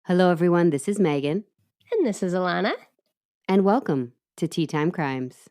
Hello, everyone. This is Megan, And this is Alana. and welcome to Tea Time Crimes.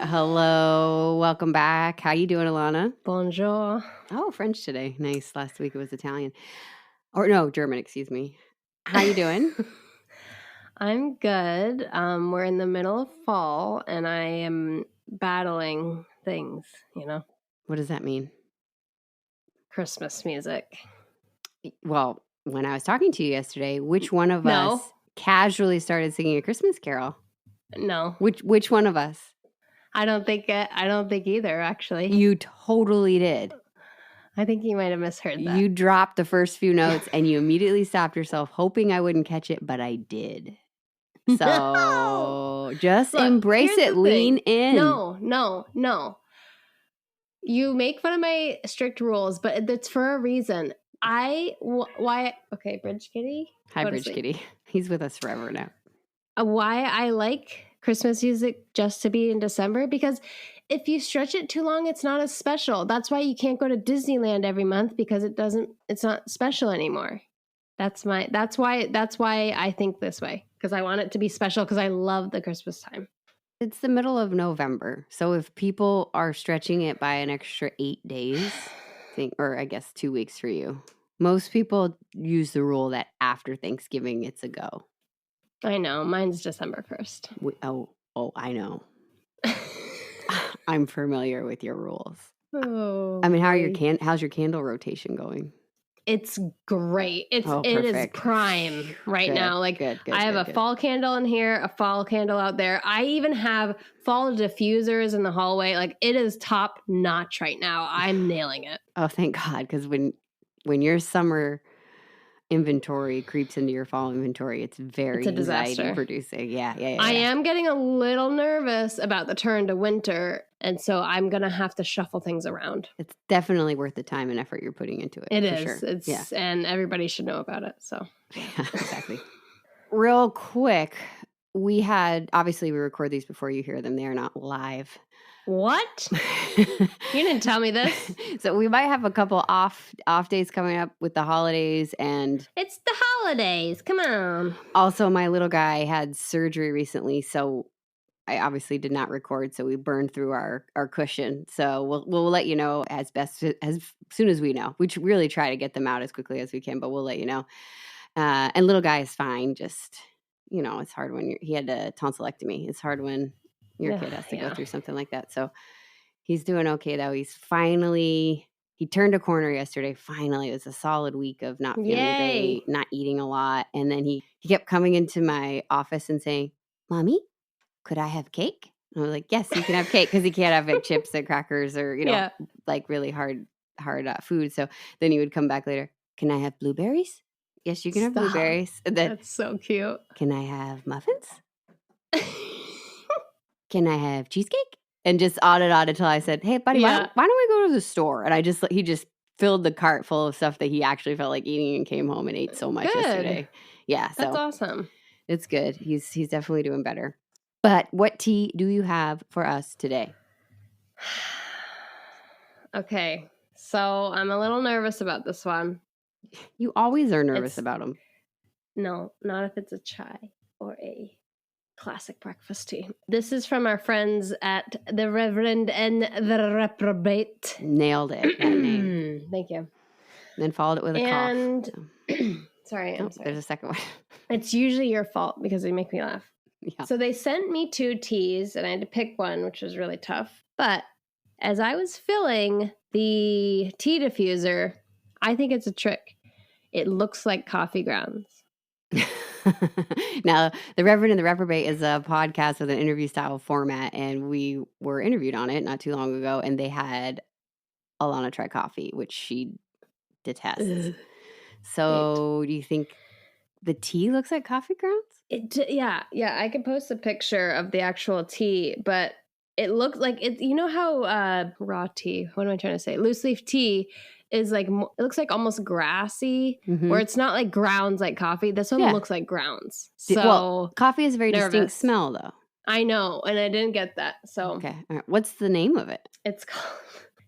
Hello, welcome back. How you doing, Alana? Bonjour. Oh, French today. Nice. Last week it was Italian. Or no, German, excuse me. How you doing? I'm good. We're in the middle of fall, and I am battling things, What does that mean? Christmas music. Well, when I was talking to you yesterday, which one of No. us casually started singing a Christmas carol? No, Which one of us? I don't think either, actually. You totally did. I think you might have misheard that. You dropped the first few notes and you immediately stopped yourself, hoping I wouldn't catch it, but I did. So just Look, embrace here's it. the Lean thing. in. No. You make fun of my strict rules, but it's for a reason. Okay, Bridge Kitty. Hi, Go to Bridge sleep. Kitty. He's with us forever now. Why I like Christmas music just to be in December, because if you stretch it too long, it's not as special. That's why you can't go to Disneyland every month, because it's not special anymore. That's why I think this way, because I want it to be special, because I love the Christmas time. It's the middle of November. So if people are stretching it by an extra 8 days, or I guess 2 weeks for you, most people use the rule that after Thanksgiving, it's a go. I know. Mine's December 1st. Oh, I know. I'm familiar with your rules. Oh, I mean, how's your candle rotation going? It's great. It is perfect. prime right now. Like, good, I have a fall candle in here, a fall candle out there. I even have fall diffusers in the hallway. Like, it is top notch right now. I'm nailing it. Oh, thank God. Because when your summer inventory creeps into your fall inventory, it's very anxiety producing. Yeah. I am getting a little nervous about the turn to winter, and so I'm gonna have to shuffle things around. It's definitely worth the time and effort you're putting into it. It is. Sure. And everybody should know about it. So yeah, exactly. Real quick, obviously we record these before you hear them. They are not live. What? You didn't tell me this. So we might have a couple off days coming up with the holidays, and it's the holidays. Come on. Also, my little guy had surgery recently, so I obviously did not record. So we burned through our cushion. So we'll let you know as soon as we know. We really try to get them out as quickly as we can, but we'll let you know. And little guy is fine. Just it's hard when he had a tonsillectomy. It's hard when your kid has to go through something like that. So he's doing okay, though. He turned a corner yesterday. Finally, it was a solid week of not feeling great, not eating a lot. And then he kept coming into my office and saying, "Mommy, could I have cake?" And I was like, "Yes, you can have cake," because he can't have chips and crackers or, like really hard food. So then he would come back later. "Can I have blueberries?" "Yes, you can have blueberries." And then, that's so cute. "Can I have muffins?" "Can I have cheesecake?" And just on and on until I said, "Hey, buddy, why don't we go to the store?" And he just filled the cart full of stuff that he actually felt like eating and came home and ate so much yesterday. Yeah, so that's awesome. It's good. He's definitely doing better. But what tea do you have for us today? Okay, so I'm a little nervous about this one. You always are nervous about them. No, not if it's a chai or a classic breakfast tea. This is from our friends at the Reverend and the Reprobate. Nailed it. That name. Thank you. Then followed it with a cough. Sorry, I'm sorry. There's a second one. It's usually your fault because they make me laugh. Yeah. So they sent me 2 teas, and I had to pick one, which was really tough. But as I was filling the tea diffuser, I think it's a trick. It looks like coffee grounds. Now, the Reverend and the Reprobate is a podcast with an interview style format, and we were interviewed on it not too long ago, and they had Alana try coffee, which she detests. So do you think The tea looks like coffee grounds? Yeah. I can post a picture of the actual tea, but it looks like it. You know how raw tea, what am I trying to say? Loose leaf tea is like, it looks like almost grassy, where it's not like grounds like coffee. This one looks like grounds. So coffee has a very nervous. distinct smell, though. I know, and I didn't get that. So okay, all right. What's the name of it? It's called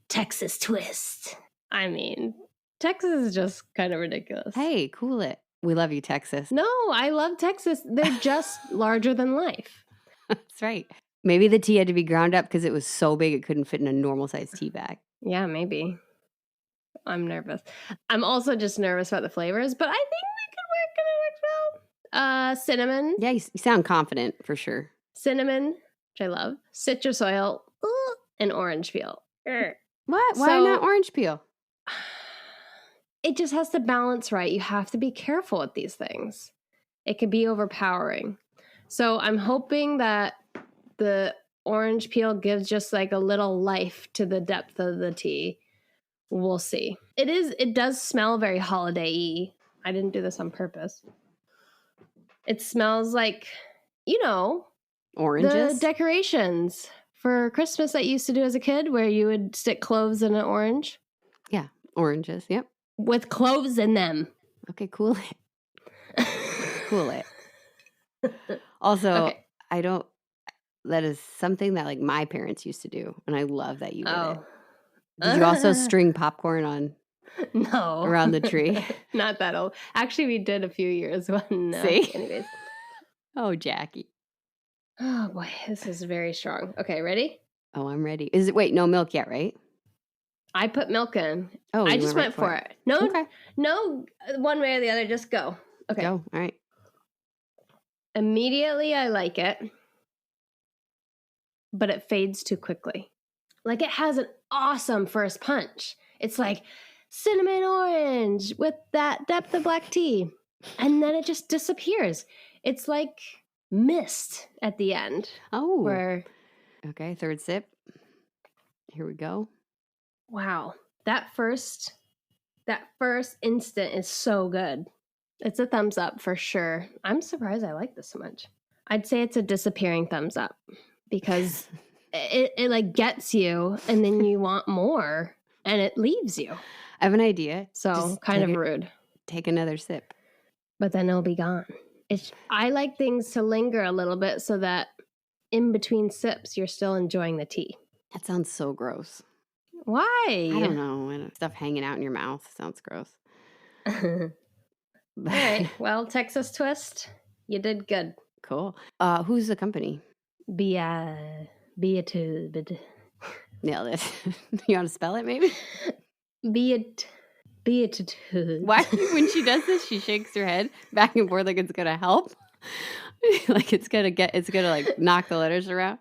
Texas Twist. I mean, Texas is just kind of ridiculous. Hey, cool it. We love you, Texas. No, I love Texas. They're just larger than life. That's right. Maybe the tea had to be ground up because it was so big it couldn't fit in a normal-sized tea bag. Yeah, maybe. I'm nervous. I'm also just nervous about the flavors, but I think they could work well. Cinnamon. Yeah, you sound confident for sure. Cinnamon, which I love. Citrus oil, and orange peel. What? Why not orange peel? It just has to balance right. You have to be careful with these things. It can be overpowering. So I'm hoping that the orange peel gives just like a little life to the depth of the tea. We'll see. It does smell very holiday-y. I didn't do this on purpose. It smells like, oranges? The decorations for Christmas that you used to do as a kid where you would stick cloves in an orange. Yeah, oranges. Yep. With cloves in them. Okay, cool it. Cool it. Also, okay. That is something that like my parents used to do, and I love that you did it. Did you also string popcorn on? No. Around the tree? Not that old. Actually, we did a few years. See? Anyways. Oh, Jackie. Oh, boy. This is very strong. Okay, ready? Oh, I'm ready. No milk yet, right? I put milk in. Oh, I just went for it. No, okay. No, one way or the other. Just go. Okay. Go. All right. Immediately, I like it, but it fades too quickly. Like it has an awesome first punch. It's like cinnamon orange with that depth of black tea, and then it just disappears. It's like mist at the end. Oh. Okay, third sip. Here we go. Wow. That first instant is so good. It's a thumbs up for sure. I'm surprised I like this so much. I'd say it's a disappearing thumbs up because it like gets you and then you want more and it leaves you. I have an idea. So just kind of rude. Take another sip. But then it'll be gone. I like things to linger a little bit so that in between sips, you're still enjoying the tea. That sounds so gross. Why? I don't know. Stuff hanging out in your mouth sounds gross. All right. Well, Texas Twist, you did good. Cool. Who's the company? Beatitude. Nailed it. You want to spell it maybe? Beatitude. Why? When she does this, she shakes her head back and forth like it's gonna help. Like it's gonna like knock the letters around.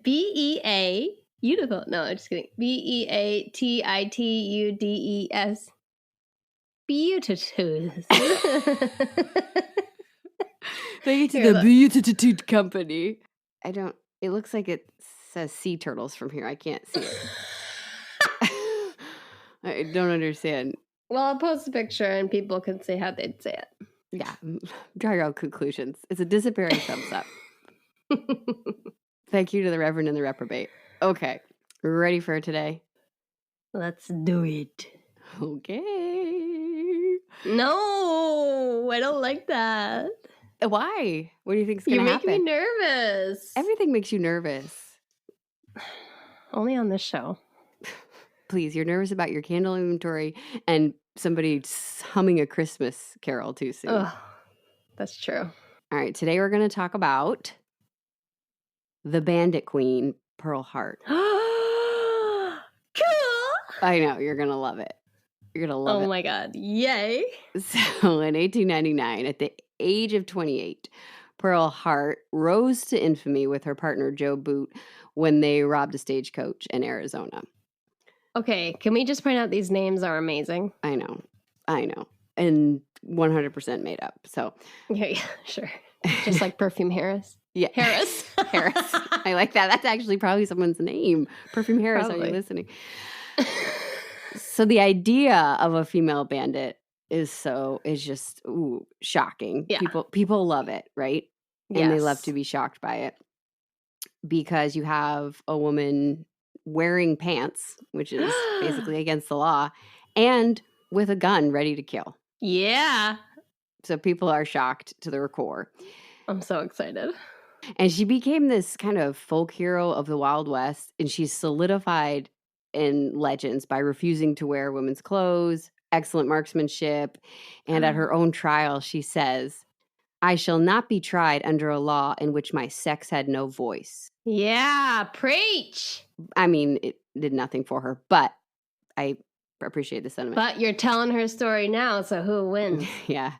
B-E-A. Beautiful. No, I'm just kidding. B-E-A-T-I-T-U-D-E-S. Beatitude. Thank you to the Beatitude Company. It looks like it says sea turtles from here. I can't see it. I don't understand. Well, I'll post a picture and people can say how they'd say it. Yeah. Draw your own conclusions. It's a disappearing thumbs up. Thank you to the Reverend and the Reprobate. Okay. Ready for today? Let's do it. Okay. No, I don't like that. Why? What do you think is going to happen? You make me nervous. Everything makes you nervous. Only on this show. Please, you're nervous about your candle inventory and somebody humming a Christmas carol too soon. Ugh, that's true. All right, today we're going to talk about the Bandit Queen, Pearl Hart. Cool. I know, you're going to love it. You're going to love it. Oh my God. Yay. So in 1899, at the age of 28, Pearl Hart rose to infamy with her partner Joe Boot when they robbed a stagecoach in Arizona. Okay, can we just point out these names are amazing? I know. And 100% made up. So yeah, sure. Just like Perfume Harris. Yeah. Harris. I like that. That's actually probably someone's name. Perfume Harris, probably. Are you listening? So the idea of a female bandit is just shocking. Yeah. People love it, right? And they love to be shocked by it because you have a woman wearing pants, which is basically against the law, and with a gun ready to kill. Yeah. So people are shocked to their core. I'm so excited. And she became this kind of folk hero of the Wild West, and she's solidified in legends by refusing to wear women's clothes, excellent marksmanship, and at her own trial, she says, "I shall not be tried under a law in which my sex had no voice." Yeah, preach. I mean, it did nothing for her, but I appreciate the sentiment. But you're telling her story now, so who wins? Yeah.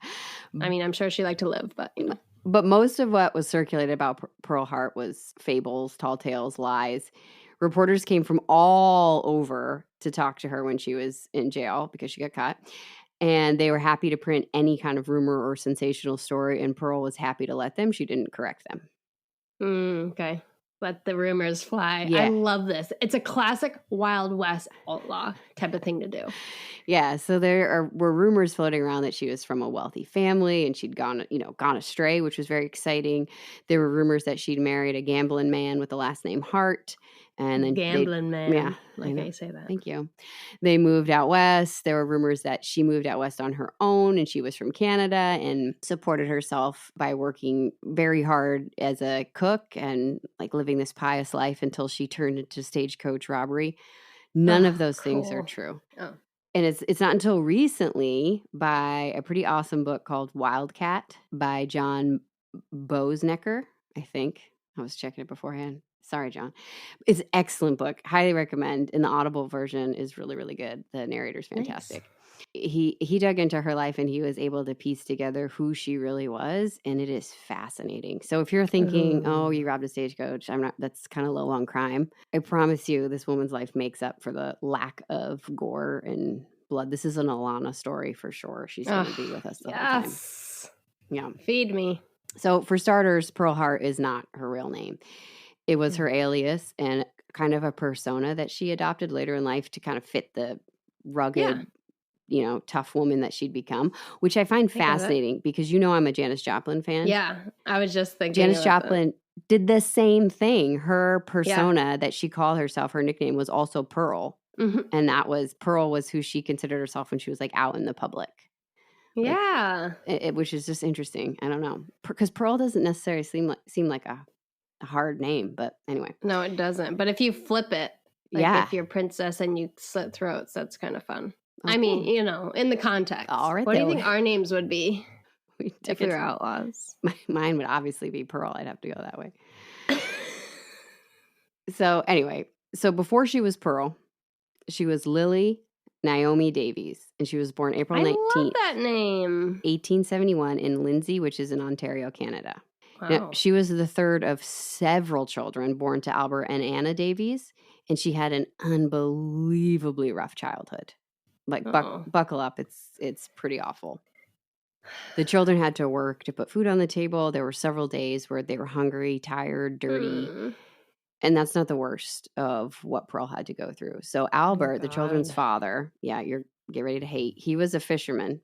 I mean, I'm sure she liked to live, but you know. But most of what was circulated about Pearl Hart was fables, tall tales, lies. Reporters came from all over to talk to her when she was in jail because she got caught. And they were happy to print any kind of rumor or sensational story, and Pearl was happy to let them. She didn't correct them. Okay. Let the rumors fly. Yeah. I love this. It's a classic Wild West outlaw type of thing to do. Yeah, so there were rumors floating around that she was from a wealthy family and she'd gone astray, which was very exciting. There were rumors that she'd married a gambling man with the last name Hart. And then Gambling man. Yeah. Like I say that. Thank you. They moved out west. There were rumors that she moved out west on her own and she was from Canada and supported herself by working very hard as a cook and like living this pious life until she turned into stagecoach robbery. None of those things are true. Oh. And it's not until recently by a pretty awesome book called Wildcat by John Boessenecker, I think. I was checking it beforehand. Sorry, John. It's an excellent book. Highly recommend. And the Audible version is really, really good. The narrator's fantastic. Nice. He dug into her life and he was able to piece together who she really was. And it is fascinating. So if you're thinking, oh, you robbed a stagecoach, that's kind of low on crime. I promise you this woman's life makes up for the lack of gore and blood. This is an Alana story for sure. She's going to be with us the whole time. Yeah. Feed me. So for starters, Pearl Hart is not her real name. It was her alias and kind of a persona that she adopted later in life to kind of fit the rugged, tough woman that she'd become, which I find fascinating because I'm a Janis Joplin fan. Yeah, I was just thinking. Janis Joplin did the same thing. Her persona that she called herself, her nickname was also Pearl. Mm-hmm. And Pearl was who she considered herself when she was like out in the public. Yeah. Which is just interesting. I don't know. Because Pearl doesn't necessarily seem like a hard name, but anyway. No, it doesn't. But if you flip it, if you're princess and you slit throats, that's kind of fun. Okay. I mean, in the context. All right. What do you think our names would be if we were outlaws? Mine would obviously be Pearl. I'd have to go that way. So anyway, before she was Pearl, she was Lily Naomi Davies, and she was born April 19th. I love that name. 1871 in Lindsay, which is in Ontario, Canada. Wow. Now, she was the third of several children born to Albert and Anna Davies, and she had an unbelievably rough childhood. Like, buckle up. It's pretty awful. The children had to work to put food on the table. There were several days where they were hungry, tired, dirty. And that's not the worst of what Pearl had to go through. So Albert, the children's father, get ready to hate. He was a fisherman,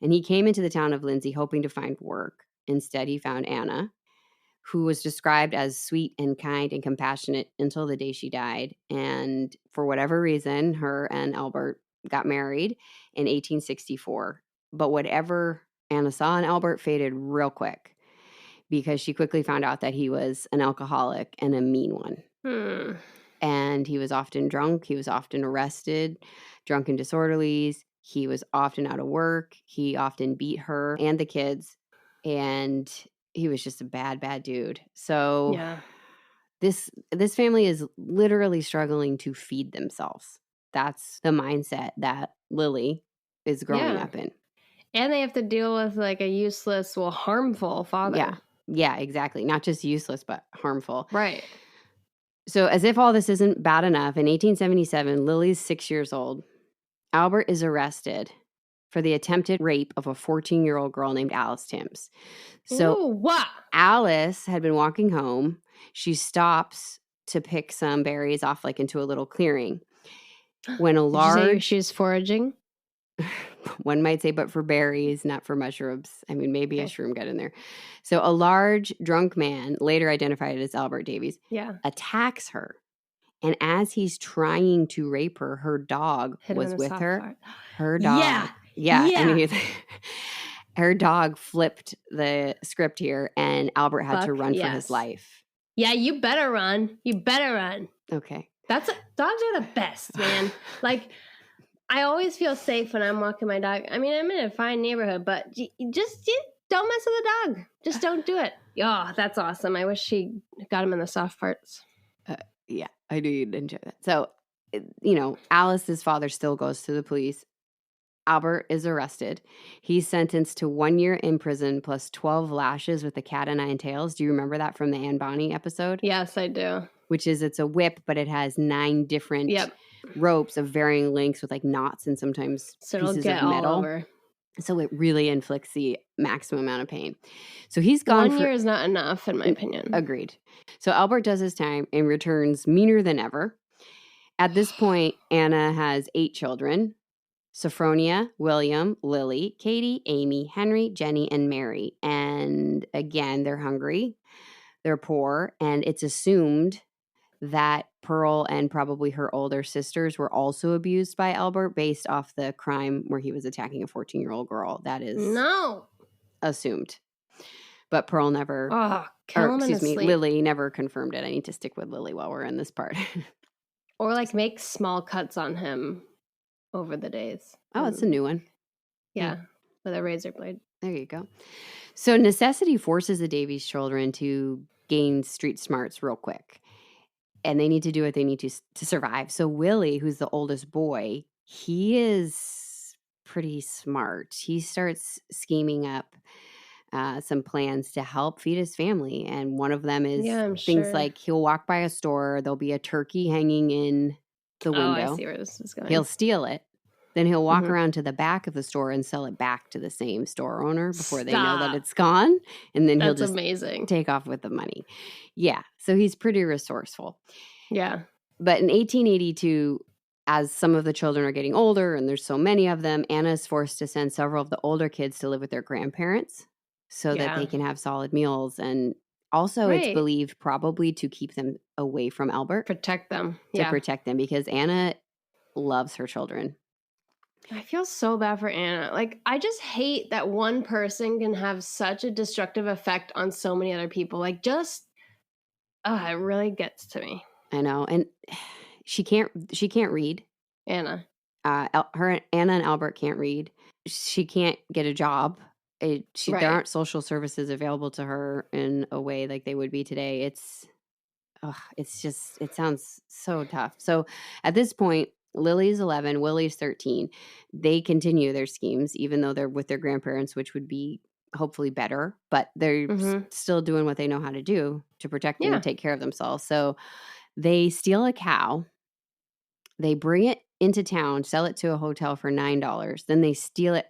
and he came into the town of Lindsay hoping to find work. Instead, he found Anna, who was described as sweet and kind and compassionate until the day she died. And for whatever reason, her and Albert got married in 1864. But whatever Anna saw in Albert faded real quick because she quickly found out that he was an alcoholic and a mean one. And he was often drunk. He was often arrested, drunken disorderlies. He was often out of work. He often beat her and the kids. And he was just a bad, bad dude. So this family is literally struggling to feed themselves. That's the mindset that Lily is growing up in. And they have to deal with like a useless, harmful father. Yeah, exactly. Not just useless, but harmful. Right. So as if all this isn't bad enough, in 1877, Lily's 6 years old. Albert is arrested for the attempted rape of a 14-year-old girl named Alice Timms. So Alice had been walking home. She stops to pick some berries off into a little clearing. When a large... Did you say she was foraging? One might say, but for berries, not for mushrooms. I mean, maybe a Okay. shroom got in there. So a large drunk man, later identified as Albert Davies, Yeah. attacks her. And as he's trying to rape her, her dog Hit him in was the with soft her. part. Her Yeah. dog. Yeah. And her dog flipped the script here, and Albert had to run for his life. Yeah, you better run. You better run. Okay. Dogs are the best, man. Like, I always feel safe when I'm walking my dog. I mean, I'm in a fine neighborhood, but just don't mess with the dog. Just don't do it. Oh, that's awesome. I wish she got him in the soft parts. Yeah, I knew you'd enjoy that. So, Alice's father still goes to the police. Albert is arrested. He's sentenced to 1 year in prison plus 12 lashes with the cat o' nine tails. Do you remember that from the Anne Bonny episode? Yes, I do. Which is, it's a whip, but it has 9 different ropes of varying lengths with like knots and sometimes pieces of metal. All over. So it really inflicts the maximum amount of pain. So he's gone 1 year is not enough, in my opinion. Agreed. So Albert does his time and returns meaner than ever. At this point, Anna has 8 children: Sophronia, William, Lily, Katie, Amy, Henry, Jenny, and Mary. And again, they're hungry, they're poor, and it's assumed that Pearl and probably her older sisters were also abused by Albert based off the crime where he was attacking a 14-year-old girl. That is assumed. But Pearl never, Lily never confirmed it. I need to stick with Lily while we're in this part. Or like make small cuts on him over the days. Oh, it's a new one. Yeah, with a razor blade. There you go. So necessity forces the Davies children to gain street smarts real quick. And they need to do what they need to survive. So Willie, who's the oldest boy, he is pretty smart. He starts scheming up some plans to help feed his family. And one of them is things like he'll walk by a store, there'll be a turkey hanging in the window. Oh, I see where this is going. He'll steal it. Then he'll walk around to the back of the store and sell it back to the same store owner before they know that it's gone. And then he'll just take off with the money. Yeah. So he's pretty resourceful. Yeah. But in 1882, as some of the children are getting older and there's so many of them, Anna is forced to send several of the older kids to live with their grandparents so that they can have solid meals. And also it's believed probably to keep them away from Albert. Protect them. Protect them, because Anna loves her children. I feel so bad for Anna. Like, I just hate that one person can have such a destructive effect on so many other people. Like, just, it really gets to me. I know. And she can't read. Anna. Anna and Albert can't read. She can't get a job. There aren't social services available to her in a way like they would be today. It sounds so tough. So at this point, Lily's 11, Willie's 13. They continue their schemes, even though they're with their grandparents, which would be hopefully better, but they're still doing what they know how to do to protect them and take care of themselves. So they steal a cow. They bring it into town, sell it to a hotel for $9. Then they steal it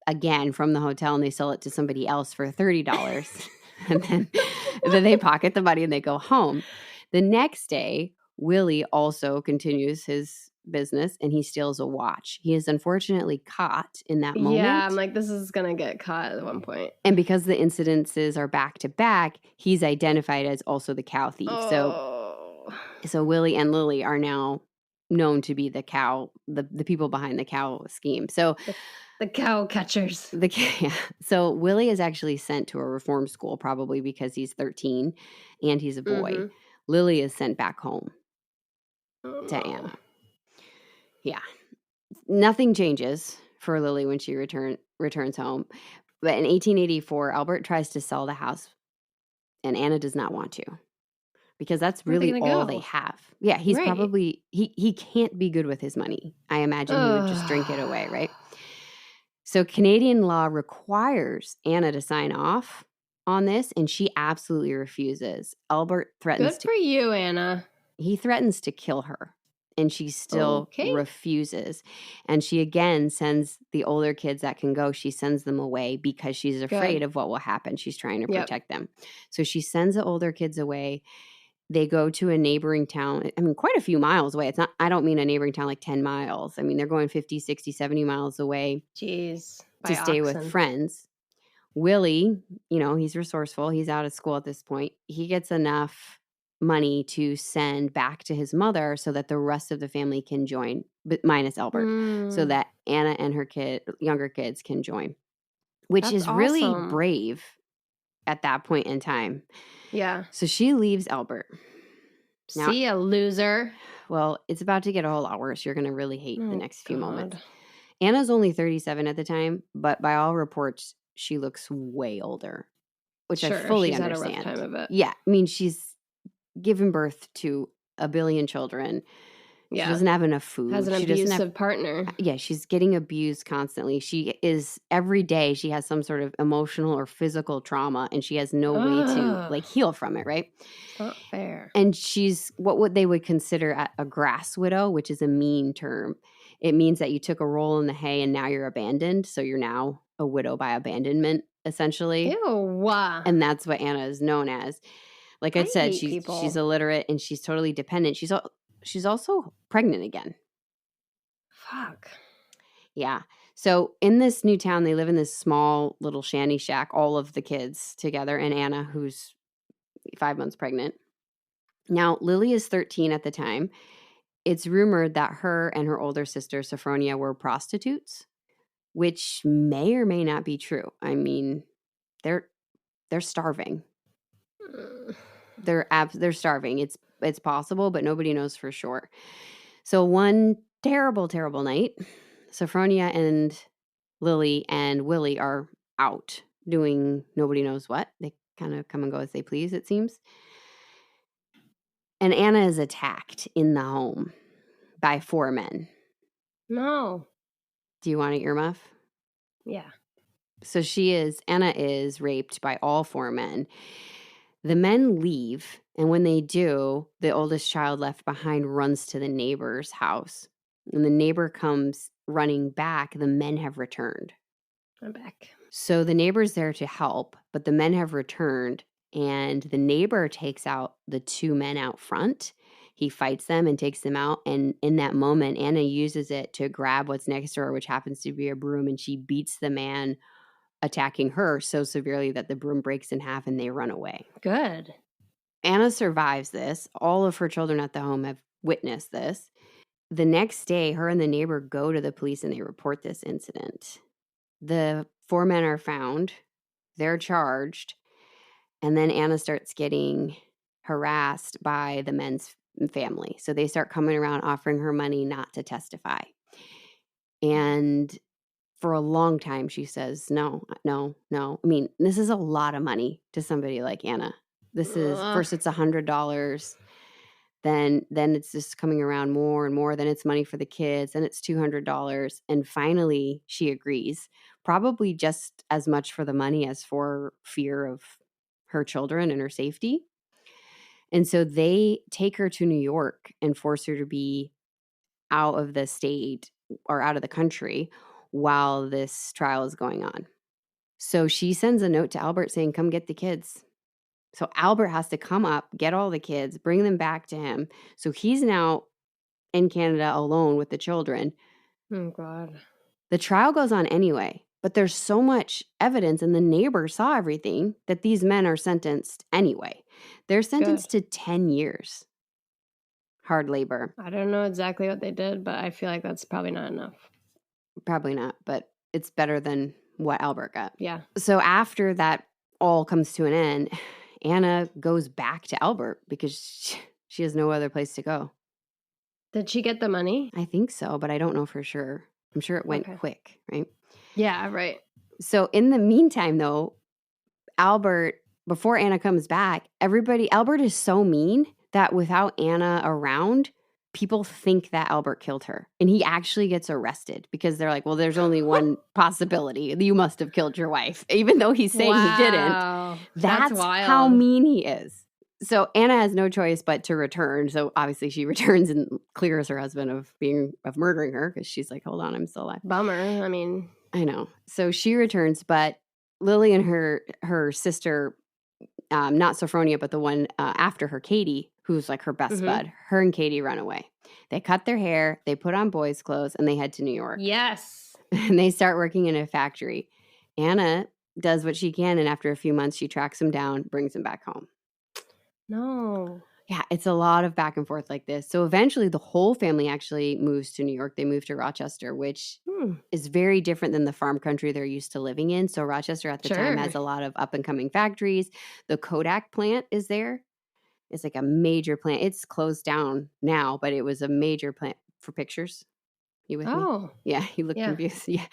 again from the hotel and they sell it to somebody else for $30. And then they pocket the money and they go home. The next day, Willie also continues his business and he steals a watch. He is unfortunately caught in that moment. Yeah, I'm like, this is going to get caught at one point. And because the incidences are back to back, he's identified as also the cow thief. So Willie and Lily are now known to be the people behind the cow scheme. So the cow catchers. So Willie is actually sent to a reform school, probably because he's 13 and he's a boy. Lily is sent back home to Anna. Yeah. Nothing changes for Lily when she returns home. But in 1884, Albert tries to sell the house and Anna does not want to, because that's really all they have. Yeah, he's probably, he can't be good with his money. I imagine he would just drink it away, right? So Canadian law requires Anna to sign off on this, and she absolutely refuses. Albert threatens Good for you, Anna. He threatens to kill her, and she still refuses. And she again sends the older kids that can go, she sends them away because she's afraid of what will happen. She's trying to protect them. So she sends the older kids away. they go to a neighboring town. I mean, quite a few miles away. It's not, I don't mean a neighboring town like 10 miles. I mean, they're going 50, 60, 70 miles away Jeez. to stay with friends. Willie, he's resourceful. He's out of school at this point. He gets enough money to send back to his mother so that the rest of the family can join, but minus Albert, so that Anna and her younger kids can join, which That's is really awesome. brave at that point in time. Yeah. So she leaves Albert. Now, see ya, loser. Well, it's about to get a whole lot worse. You're going to really hate the next few moments. Anna's only 37 at the time, but by all reports, she looks way older, which I fully understand. Had a rough time of it. Yeah. I mean, she's given birth to a billion children. Yeah. She doesn't have enough food. Has an abusive partner. Yeah, she's getting abused constantly. She is, every day, she has some sort of emotional or physical trauma, and she has no way to heal from it, right? It's not fair. And she's what they would consider a grass widow, which is a mean term. It means that you took a roll in the hay and now you're abandoned. So you're now a widow by abandonment, essentially. Ew. And that's what Anna is known as. Like I said, she's illiterate and she's totally dependent. She's also pregnant again. Fuck. Yeah. So in this new town, they live in this small little shanty shack, all of the kids together, and Anna, who's 5 months pregnant. Now, Lily is 13 at the time. It's rumored that her and her older sister, Sophronia, were prostitutes, which may or may not be true. I mean, they're starving. They're starving. It's possible, but nobody knows for sure. So one terrible, terrible night, Sophronia and Lily and Willie are out doing nobody knows what. They kind of come and go as they please, it seems. And Anna is attacked in the home by 4 men. No. Do you want an earmuff? Yeah. So Anna is raped by all 4 men. The men leave, and when they do, the oldest child left behind runs to the neighbor's house. And the neighbor comes running back. The men have returned. I'm back. So the neighbor's there to help, but the men have returned, and the neighbor takes out the 2 men out front. He fights them and takes them out, and in that moment, Anna uses it to grab what's next to her, which happens to be a broom, and she beats the man attacking her so severely that the broom breaks in half and they run away. Good. Anna survives this. All of her children at the home have witnessed this. The next day, her and the neighbor go to the police and they report this incident. The 4 men are found. They're charged. And then Anna starts getting harassed by the men's family. So they start coming around offering her money not to testify. And for a long time, she says, no. I mean, this is a lot of money to somebody like Anna. This is, first it's $100. Then it's just coming around more and more. Then it's money for the kids. Then it's $200. And finally, she agrees. Probably just as much for the money as for fear of her children and her safety. And so they take her to New York and force her to be out of the state or out of the country while this trial is going on. So she sends a note to Albert saying, come get the kids. So Albert has to come up, get all the kids, bring them back to him. So he's now in Canada alone with the children. Oh, God. The trial goes on anyway, but there's so much evidence, and the neighbor saw everything, that these men are sentenced anyway. They're sentenced to 10 years. Hard labor. I don't know exactly what they did, but I feel like that's probably not enough. Probably not, but it's better than what Albert got. Yeah. So after that all comes to an end, Anna goes back to Albert because she has no other place to go. Did she get the money? I think so, but I don't know for sure. I'm sure it went quick, right? Yeah, right. So in the meantime, though, Albert, before Anna comes back, Albert is so mean that without Anna around, people think that Albert killed her. And he actually gets arrested because they're like, well, there's only one possibility. You must have killed your wife, even though he's saying he didn't. That's wild. How mean he is. So Anna has no choice but to return. So obviously she returns and clears her husband of murdering her because she's like, hold on, I'm still alive. Bummer. I mean, I know. So she returns, but Lily and her sister not Sophronia, but the one after her, Katie, who's like her best bud. Her and Katie run away. They cut their hair, they put on boys' clothes, and they head to New York. Yes. And they start working in a factory. Anna does what she can, and after a few months, she tracks him down, brings him back home. No. Yeah, it's a lot of back and forth like this. So eventually the whole family actually moves to New York. They move to Rochester, which is very different than the farm country they're used to living in. So Rochester at the time has a lot of up and coming factories. The Kodak plant is there. It's like a major plant. It's closed down now, but it was a major plant for pictures. You with me? Yeah, you look confused. Yeah.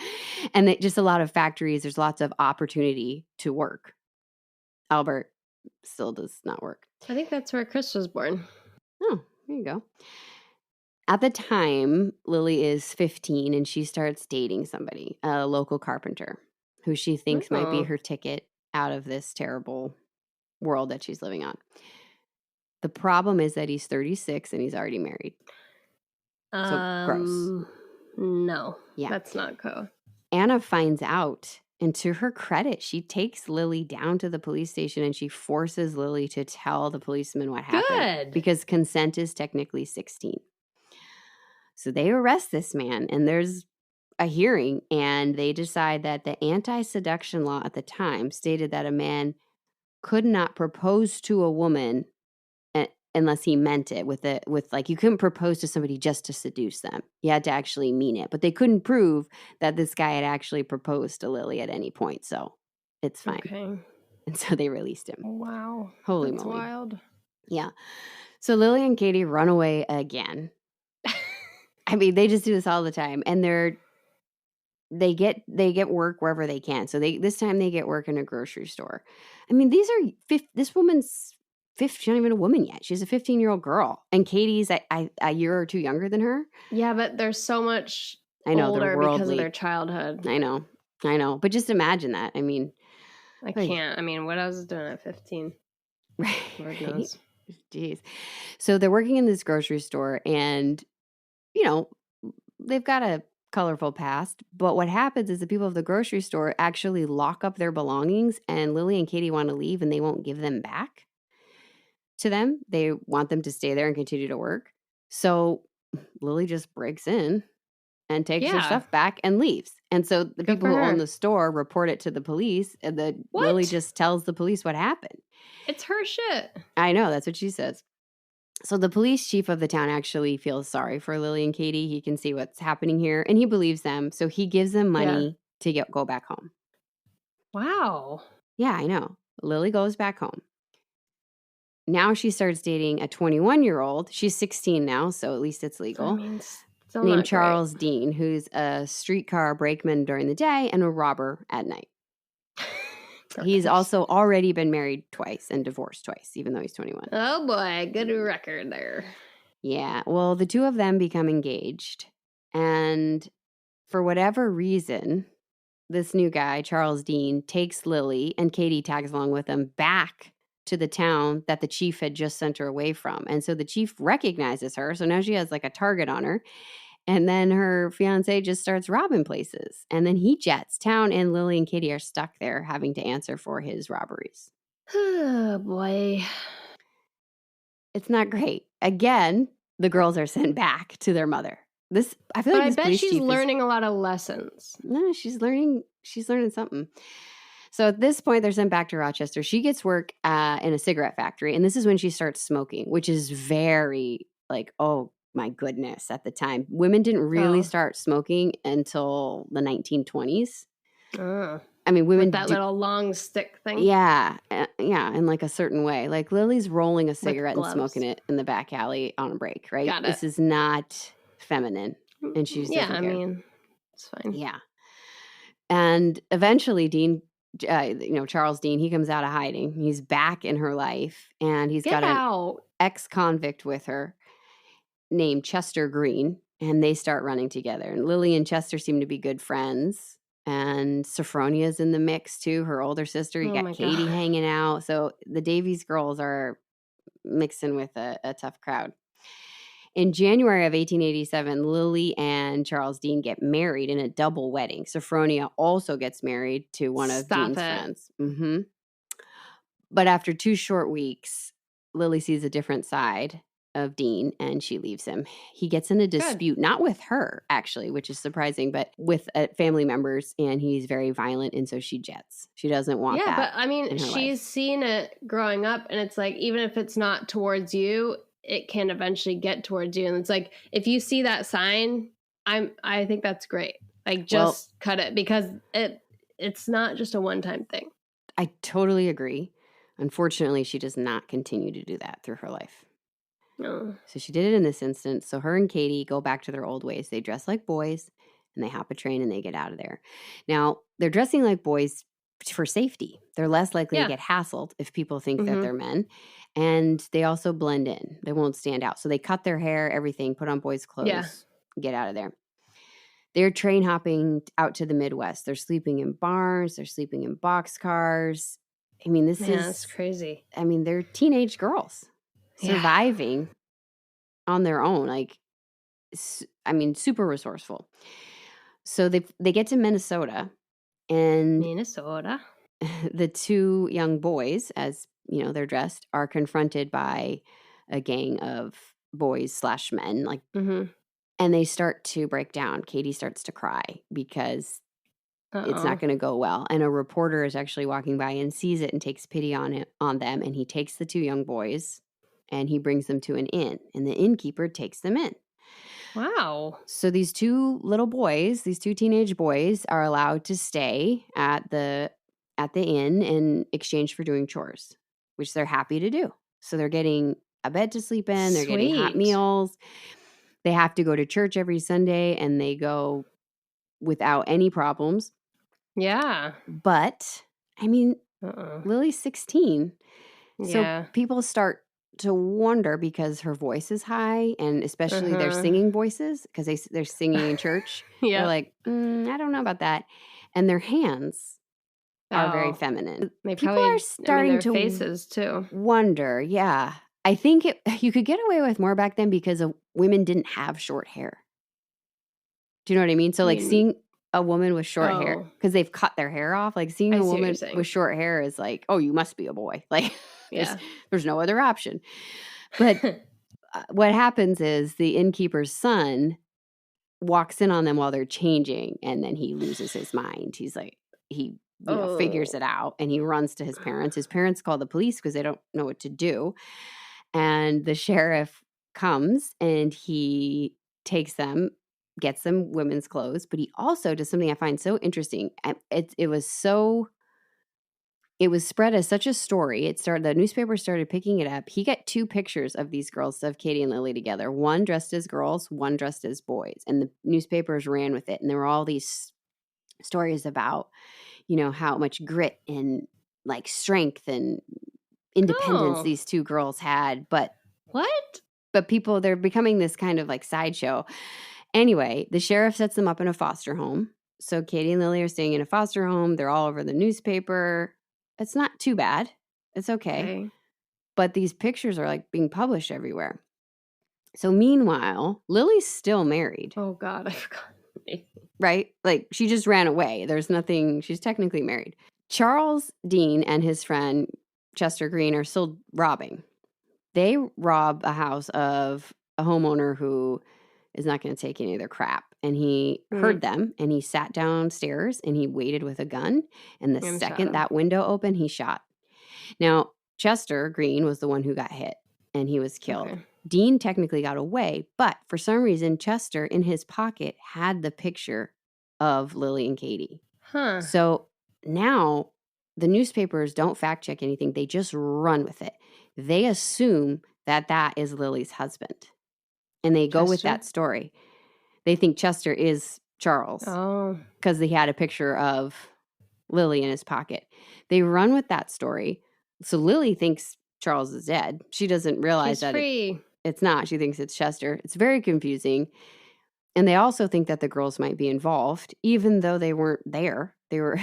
And just a lot of factories. There's lots of opportunity to work. Albert still does not work. I think that's where Chris was born. Oh, there you go. At the time, Lily is 15 and she starts dating somebody, a local carpenter, who she thinks might be her ticket out of this terrible world that she's living on. The problem is that he's 36 and he's already married. So gross. No, that's not cool. Anna finds out, and to her credit, she takes Lily down to the police station and she forces Lily to tell the policeman what happened. Good. Because consent is technically 16. So they arrest this man, and there's a hearing, and they decide that the anti-seduction law at the time stated that a man could not propose to a woman unless he meant it with like, you couldn't propose to somebody just to seduce them. You had to actually mean it. But they couldn't prove that this guy had actually proposed to Lily at any point. So it's fine. Okay. And so they released him. Wow. Holy That's moly. wild. Yeah. So Lily and Katie run away again. I mean, they just do this all the time. And they get work wherever they can. So this time they get work in a grocery store. I mean, this woman's she's not even a woman yet. She's a 15-year-old girl. And Katie's a year or two younger than her. Yeah, but they're so much older because of their childhood. I know. But just imagine that. I mean. I can't. I mean, what I was doing at 15. Right. Lord knows. Jeez. So they're working in this grocery store and, they've got a colorful past. But what happens is the people of the grocery store actually lock up their belongings, and Lily and Katie want to leave and they won't give them back to them. They want them to stay there and continue to work. So Lily just breaks in and takes her stuff back and leaves. And so the people who own the store report it to the police, and Lily just tells the police what happened. It's her shit. I know. That's what she says. So the police chief of the town actually feels sorry for Lily and Katie. He can see what's happening here, and he believes them. So he gives them money to go back home. Wow. Yeah, I know. Lily goes back home. Now she starts dating a 21-year-old. She's 16 now, so at least it's legal. Named Charles Dean, who's a streetcar brakeman during the day and a robber at night. He's also already been married twice and divorced twice, even though he's 21. Oh boy, good record there. Yeah, well, the two of them become engaged. And for whatever reason, this new guy, Charles Dean, takes Lily, and Katie tags along with him, back to the town that the chief had just sent her away from. And so the chief recognizes her. So now she has like a target on her. And then her fiance just starts robbing places. And then he jets town, and Lily and Katie are stuck there having to answer for his robberies. Oh, boy. It's not great. Again, the girls are sent back to their mother. I bet she's learning a lot of lessons. No, she's learning something. So at this point, they're sent back to Rochester. She gets work in a cigarette factory. And this is when she starts smoking, which is very like, oh, my goodness, at the time. Women didn't really start smoking until the 1920s. I mean, women... With that little long stick thing? Yeah, in like a certain way. Like Lily's rolling a cigarette and smoking it in the back alley on a break, right? Got it. This is not feminine. And she just doesn't care. mean, it's fine. Yeah. And eventually Dean... Charles Dean, he comes out of hiding. He's back in her life, and he's got an ex-convict with her named Chester Green, and they start running together. And Lily and Chester seem to be good friends. And Sophronia's in the mix too, her older sister. You got Katie hanging out. So the Davies girls are mixing with a tough crowd. In January of 1887, Lily and Charles Dean get married in a double wedding. Sophronia also gets married to one of Dean's friends. Mm-hmm. But after 2 short weeks, Lily sees a different side of Dean and she leaves him. He gets in a dispute, not with her actually, which is surprising, but with family members, and he's very violent, and so she jets. She doesn't want that. But I mean, in her she's life. seen it growing up, and it's like, even if it's not towards you, it can eventually get towards you. And it's like, if you see that sign, I think that's great. Like, just cut it, because it's not just a one-time thing. I totally agree. Unfortunately, she does not continue to do that through her life. No. So she did it in this instance. So her and Katie go back to their old ways. They dress like boys and they hop a train and they get out of there. Now, they're dressing like boys for safety. They're less likely to get hassled if people think that they're men. And they also blend in. They won't stand out. So they cut their hair, everything, put on boys' clothes, get out of there. They're train hopping out to the Midwest. They're sleeping in barns. They're sleeping in boxcars. I mean, that's crazy. I mean, they're teenage girls surviving on their own. Like, I mean, super resourceful. So they get to Minnesota, and the 2 young boys, as you know, they're dressed, are confronted by a gang of boys/men, like, and they start to break down. Katie starts to cry because it's not going to go well. And a reporter is actually walking by and sees it and takes pity on them. And he takes the 2 young boys and he brings them to an inn, and the innkeeper takes them in. Wow. So these 2 little boys, these 2 teenage boys, are allowed to stay at the inn in exchange for doing chores, which they're happy to do. So they're getting a bed to sleep in. They're getting hot meals. They have to go to church every Sunday, and they go without any problems. Yeah. But, I mean, Lily's 16. So people start to wonder, because her voice is high, and especially their singing voices, because they're singing in church. They're like, I don't know about that. And their hands are very feminine. People are starting to faces too. Wonder. Yeah. I think you could get away with more back then because women didn't have short hair. Do you know what I mean? So like seeing a woman with short hair, because they've cut their hair off, like seeing a woman with short hair is like, oh, you must be a boy. Like there's no other option. But what happens is the innkeeper's son walks in on them while they're changing, and then he loses his mind. He's like, he figures it out, and he runs to his parents. His parents call the police because they don't know what to do. And the sheriff comes and he takes them, gets them women's clothes, but he also does something I find so interesting. It was spread as such a story. The newspaper started picking it up. He got 2 pictures of these girls, of Katie and Lily together, one dressed as girls, one dressed as boys. And the newspapers ran with it. And there were all these stories about, how much grit and like strength and independence these 2 girls had. But people, they're becoming this kind of like sideshow. Anyway, the sheriff sets them up in a foster home. So Katie and Lily are staying in a foster home. They're all over the newspaper. It's not too bad. It's okay. But these pictures are like being published everywhere. So meanwhile, Lily's still married. Oh God, I forgot. Right? Like she just ran away. There's nothing, she's technically married. Charles Dean and his friend Chester Green are still robbing. They rob a house of a homeowner who is not going to take any of their crap. And he heard them, and he sat downstairs and he waited with a gun. And the second that window opened, he shot. Now, Chester Green was the one who got hit, and he was killed. Okay. Dean technically got away, but for some reason, Chester in his pocket had the picture of Lily and Katie. So now the newspapers don't fact check anything. They just run with it. They assume that is Lily's husband, and they go with that story. They think Chester is Charles because he had a picture of Lily in his pocket. They run with that story. So Lily thinks Charles is dead. She doesn't realize that it's not. She thinks it's Chester. It's very confusing. And they also think that the girls might be involved, even though they weren't there. They were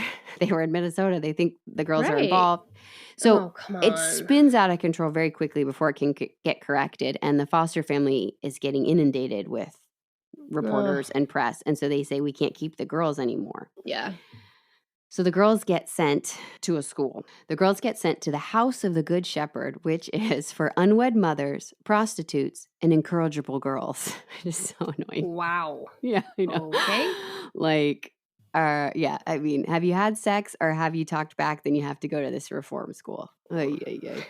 in Minnesota. They think the girls are involved. So it spins out of control very quickly before it can get corrected. And the foster family is getting inundated with reporters and press. And so they say, we can't keep the girls anymore. Yeah. So the girls get sent to a school. The girls get sent to the House of the Good Shepherd, which is for unwed mothers, prostitutes, and incorrigible girls. It's so annoying. Wow. Yeah, I know. Okay. Like, yeah, I mean, have you had sex or have you talked back? Then you have to go to this reform school. Ay, ay, ay.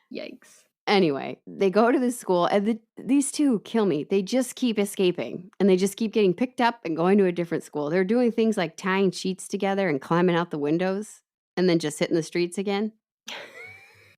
Yikes. Anyway, they go to this school, and these two kill me. They just keep escaping, and they just keep getting picked up and going to a different school. They're doing things like tying sheets together and climbing out the windows and then just hitting the streets again.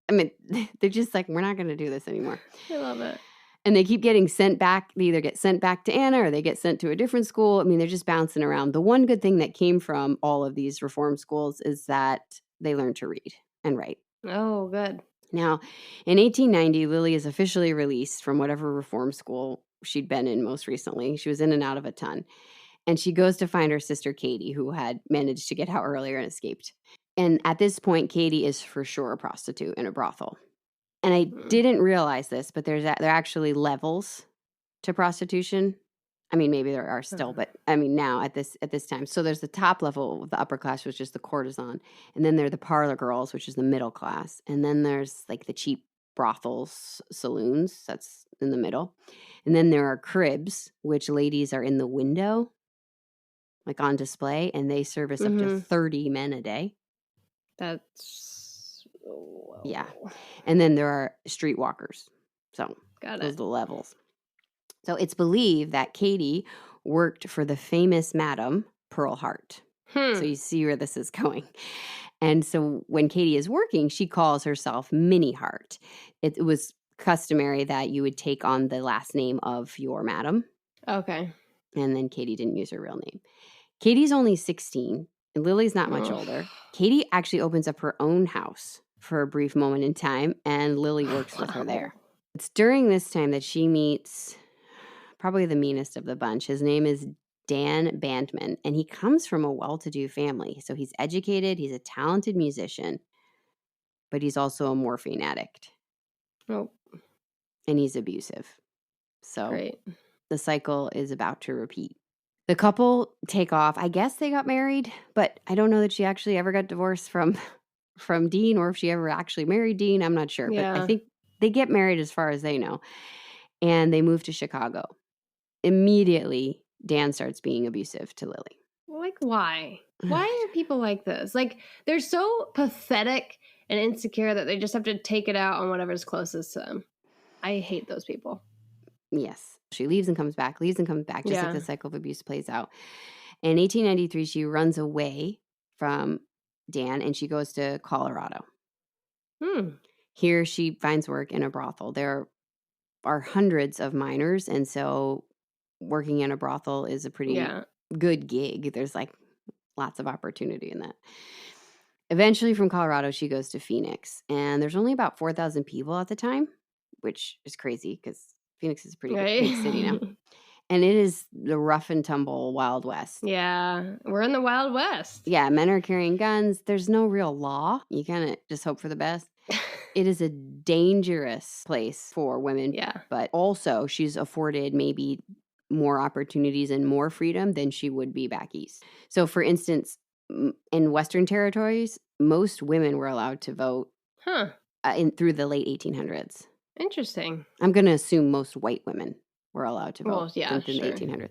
I mean, they're just like, we're not going to do this anymore. I love it. And they keep getting sent back. They either get sent back to Anna or they get sent to a different school. I mean, they're just bouncing around. The one good thing that came from all of these reform schools is that they learned to read and write. Oh, good. Now, in 1890, Lily is officially released from whatever reform school she'd been in most recently. She was in and out of a ton. And she goes to find her sister, Katie, who had managed to get out earlier and escaped. And at this point, Katie is for sure a prostitute in a brothel. And I didn't realize this, but there are actually levels to prostitution. I mean, maybe there are still, but I mean now at this time. So there's the top level of the upper class, which is the courtesan, and then there are the parlor girls, which is the middle class, and then there's like the cheap brothels, saloons, that's in the middle, and then there are cribs, which ladies are in the window, like on display, and they service up to 30 men a day. That's yeah, and then there are streetwalkers. So got those it. are the levels. So it's believed that Katie worked for the famous Madam Pearl Hart. So you see where this is going. And so when Katie is working, she calls herself Minnie Hart. It was customary that you would take on the last name of your madam. Okay. And then Katie didn't use her real name. Katie's only 16, and Lily's not much older. Katie actually opens up her own house for a brief moment in time, and Lily works with her there. It's during this time that she meets probably the meanest of the bunch. His name is Dan Bandman, and he comes from a well-to-do family. So he's educated, he's a talented musician, but he's also a morphine addict. Oh. And he's abusive. So Great. The cycle is about to repeat. The couple take off. I guess they got married, but I don't know that she actually ever got divorced from Dean, or if she ever actually married Dean. I'm not sure. Yeah. But I think they get married as far as they know. And they move to Chicago. Immediately, Dan starts being abusive to Lily. Like, why? Why are people like this? Like, they're so pathetic and insecure that they just have to take it out on whatever's closest to them. I hate those people. Yes. She leaves and comes back, just like the cycle of abuse plays out. In 1893, she runs away from Dan and she goes to Colorado. Here, she finds work in a brothel. There are hundreds of minors, and so working in a brothel is a pretty good gig. There's like lots of opportunity in that. Eventually from Colorado, she goes to Phoenix, and there's only about 4,000 people at the time, which is crazy because Phoenix is a pretty big city now. And it is the rough and tumble Wild West. Yeah, we're in the Wild West. Yeah, men are carrying guns. There's no real law. You kind of just hope for the best. It is a dangerous place for women. Yeah. But also, she's afforded maybe more opportunities and more freedom than she would be back east. So, for instance, in Western territories, most women were allowed to vote through the late 1800s. Interesting. I'm going to assume most white women were allowed to vote in the 1800s.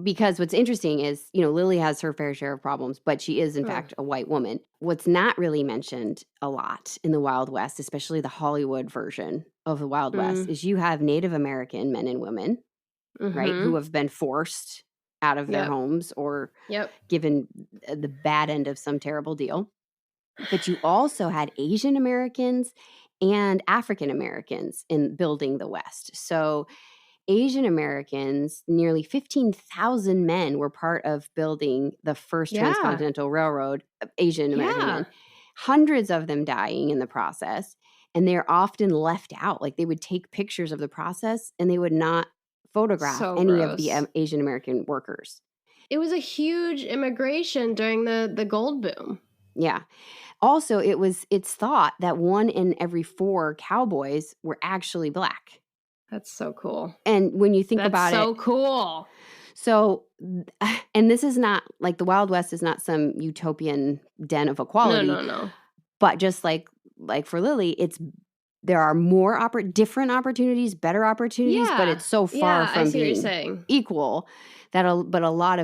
Because what's interesting is, Lily has her fair share of problems, but she is, in fact, a white woman. What's not really mentioned a lot in the Wild West, especially the Hollywood version of the Wild West, is you have Native American men and women, right, who have been forced out of their homes or given the bad end of some terrible deal. But you also had Asian Americans and African Americans in building the West. So Asian Americans, nearly 15,000 men were part of building the first transcontinental railroad, Asian American men. Hundreds of them dying in the process. And they're often left out. Like they would take pictures of the process and they would not photograph any of the Asian American workers. It was a huge immigration during the gold boom. Yeah. Also, it's thought that 1 in every 4 cowboys were actually black. That's so cool. And when you think about it. That's so cool. So, and this is not like the Wild West is not some utopian den of equality. No. But just like for Lily, there are more different opportunities, better opportunities, but it's so far from being equal that a lot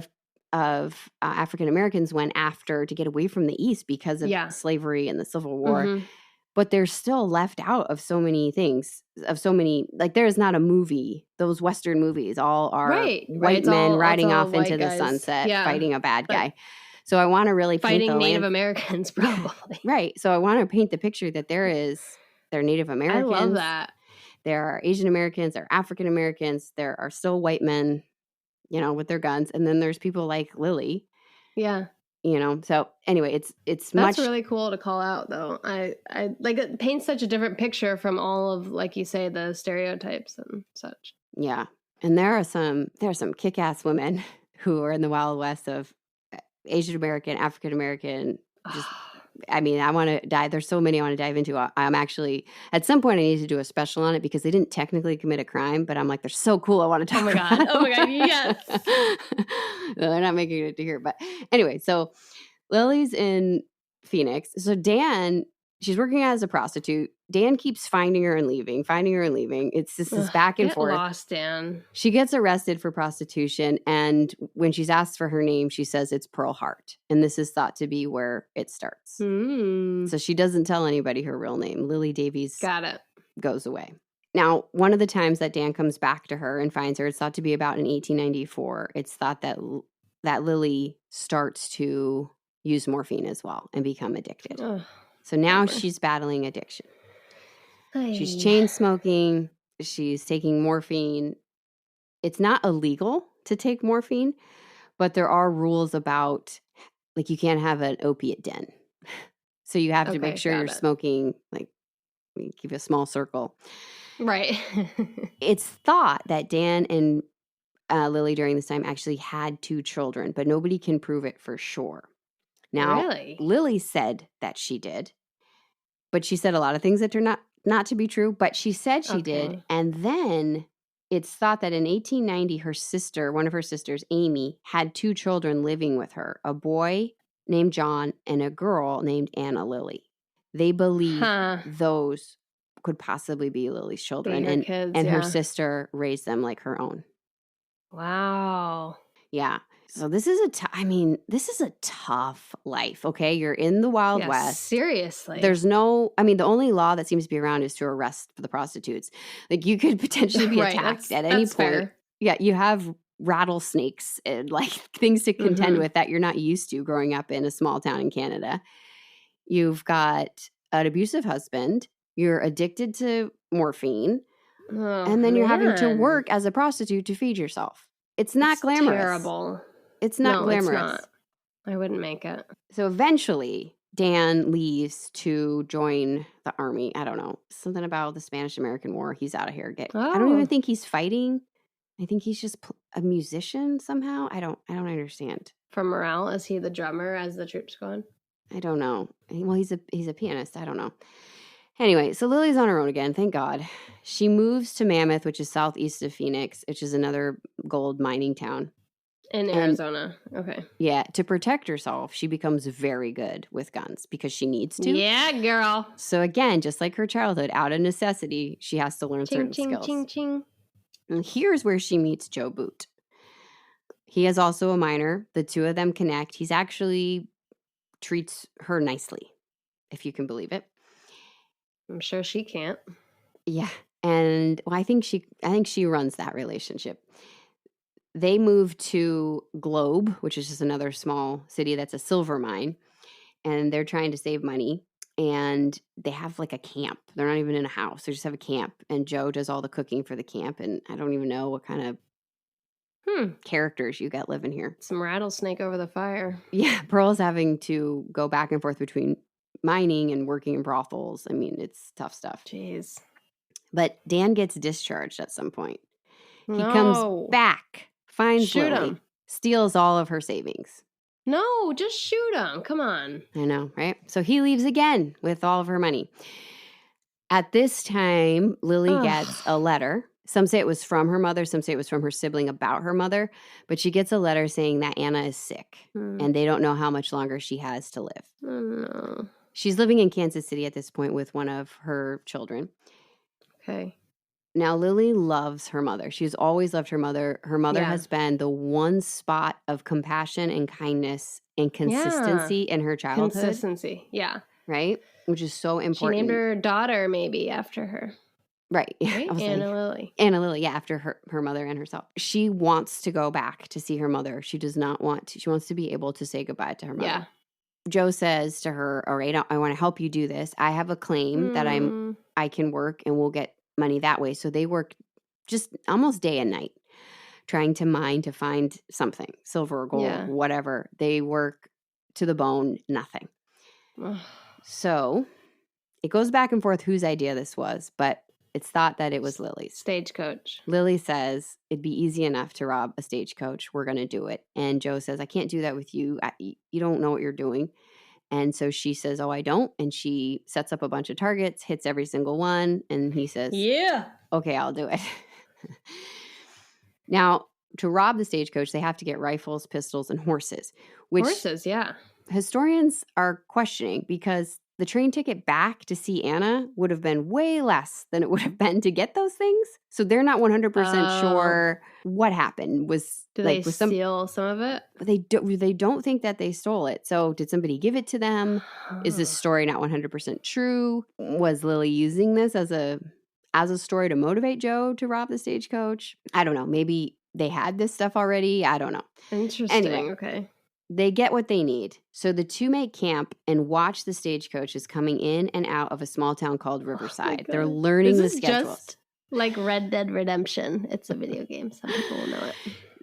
of African Americans went after to get away from the East because of slavery and the Civil War. Mm-hmm. But they're still left out of so many things, like there is not a movie. Those Western movies all are white men riding off into the sunset, fighting a bad guy. So I want to really fighting Native Americans, probably. Right. So I want to paint the picture that they're Native Americans. I love that. There are Asian Americans, there are African Americans, there are still white men, with their guns. And then there's people like Lily. Yeah. So anyway, that's really cool to call out, though. I like it paints such a different picture from all of, like you say, the stereotypes and such. Yeah. And there are some kick-ass women who are in the Wild West of Asian American, African American, I want to dive. There's so many I want to dive into. I'm actually, at some point I need to do a special on it because they didn't technically commit a crime, but I'm like, they're so cool. I want to talk about them. Oh my God. Yes. No, they're not making it to here. But anyway, so Lily's in Phoenix. So Dan, she's working as a prostitute. Dan keeps finding her and leaving. It's just this back and forth. Lost, Dan. She gets arrested for prostitution, and when she's asked for her name, she says it's Pearl Hart, and this is thought to be where it starts. So she doesn't tell anybody her real name. Lily Davies got it. Goes away. Now, one of the times that Dan comes back to her and finds her, it's thought to be about in 1894. It's thought that Lily starts to use morphine as well and become addicted. So now she's battling addiction. She's chain smoking. She's taking morphine. It's not illegal to take morphine, but there are rules about, like, you can't have an opiate den. So you have to make sure you're smoking, like, keep a small circle. Right. It's thought that Dan and Lily during this time actually had 2 children, but nobody can prove it for sure. Now, Lily said that she did, but she said a lot of things that are not to be true, but she said she did. And then it's thought that in 1890, one of her sisters, Amy, had 2 children living with her, a boy named John and a girl named Anna Lily. They believe those could possibly be Lily's children, her sister raised them like her own. Wow. Yeah. So this is a tough life, okay? You're in the Wild West. Seriously. There's the only law that seems to be around is to arrest the prostitutes. Like, you could potentially be attacked at any point. Fair. Yeah, you have rattlesnakes and, like, things to contend with that you're not used to growing up in a small town in Canada. You've got an abusive husband. You're addicted to morphine. And then you're having to work as a prostitute to feed yourself. It's not glamorous. Terrible. It's not glamorous. It's not. I wouldn't make it. So eventually, Dan leaves to join the army. I don't know. Something about the Spanish-American War. He's out of here. I don't even think he's fighting. I think he's just a musician somehow. I don't understand. For morale, is he the drummer as the troops go on? I don't know. Well, he's a pianist. I don't know. Anyway, so Lily's on her own again, thank God. She moves to Mammoth, which is southeast of Phoenix, which is another gold mining town. In Arizona. Okay. Yeah, to protect herself, she becomes very good with guns because she needs to. Yeah, girl. So again, just like her childhood, out of necessity, she has to learn certain skills. Ching, ching. And here's where she meets Joe Boot. He is also a miner. The two of them connect. He's actually treats her nicely, if you can believe it. I'm sure she can't. Yeah. And I think she runs that relationship. They move to Globe, which is just another small city that's a silver mine, and they're trying to save money. And they have like a camp. They're not even in a house. They just have a camp. And Joe does all the cooking for the camp. And I don't even know what kind of characters you got living here. Some rattlesnake over the fire. Yeah. Pearl's having to go back and forth between mining and working in brothels. I mean, it's tough stuff. Jeez. But Dan gets discharged at some point. He comes back, finds Lily, steals all of her savings. No, just shoot him. Come on. I know, right? So he leaves again with all of her money. At this time, Lily gets a letter Some say it was from her mother. Some say it was from her sibling about her mother. But she gets a letter saying that Anna is sick and they don't know how much longer she has to live. Oh, no. She's living in Kansas City at this point with one of her children. Okay. Now, Lily loves her mother. She's always loved her mother. Her mother has been the one spot of compassion and kindness and consistency in her childhood. Consistency, yeah. Right? Which is so important. She named her daughter maybe after her. Right. Right? Anna Lily. Anna Lily, yeah, after her mother and herself. She wants to go back to see her mother. She does not want to. She wants to be able to say goodbye to her mother. Yeah. Joe says to her, all right, I want to help you do this. I have a claim that I can work and we'll get money that way. So they work just almost day and night trying to mine to find something, silver or gold, whatever. They work to the bone, nothing. So it goes back and forth whose idea this was, but it's thought that it was Lily's. Stagecoach. Lily says, it'd be easy enough to rob a stagecoach. We're going to do it. And Joe says, I can't do that with you. You don't know what you're doing. And so she says, oh, I don't. And she sets up a bunch of targets, hits every single one. And he says, yeah, okay, I'll do it. Now, to rob the stagecoach, they have to get rifles, pistols, and horses. Horses, yeah. Historians are questioning because the train ticket back to see Anna would have been way less than it would have been to get those things. So they're not 100% sure what happened. Did they steal some of it? They don't think that they stole it. So did somebody give it to them? Is this story not 100% true? Was Lily using this as a story to motivate Joe to rob the stagecoach? I don't know. Maybe they had this stuff already. I don't know. Interesting. Anyway, okay. They get what they need. So the two make camp and watch the stagecoaches coming in and out of a small town called Riverside. They're learning the schedules. Just like Red Dead Redemption. It's a video game. Some people will know it.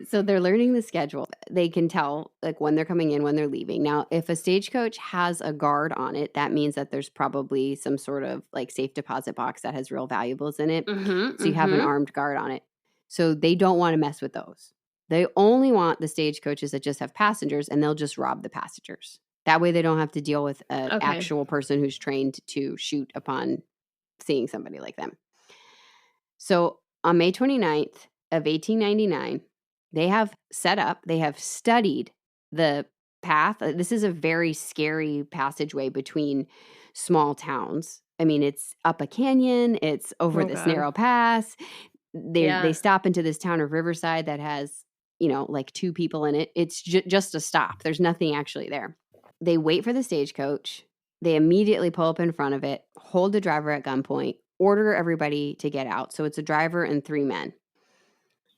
So they're learning the schedule. They can tell like when they're coming in, when they're leaving. Now, if a stagecoach has a guard on it, that means that there's probably some sort of like safe deposit box that has real valuables in it. So you have an armed guard on it. So they don't want to mess with those. They only want the stagecoaches that just have passengers, and they'll just rob the passengers. That way they don't have to deal with an actual person who's trained to shoot upon seeing somebody like them. So on May 29th of 1899, they have studied the path. This is a very scary passageway between small towns. I mean, it's up a canyon. It's over this narrow pass. They stop into this town of Riverside that has, like 2 people in it. It's just a stop. There's nothing actually there. They wait for the stagecoach. They immediately pull up in front of it, hold the driver at gunpoint, order everybody to get out. So it's a driver and 3 men.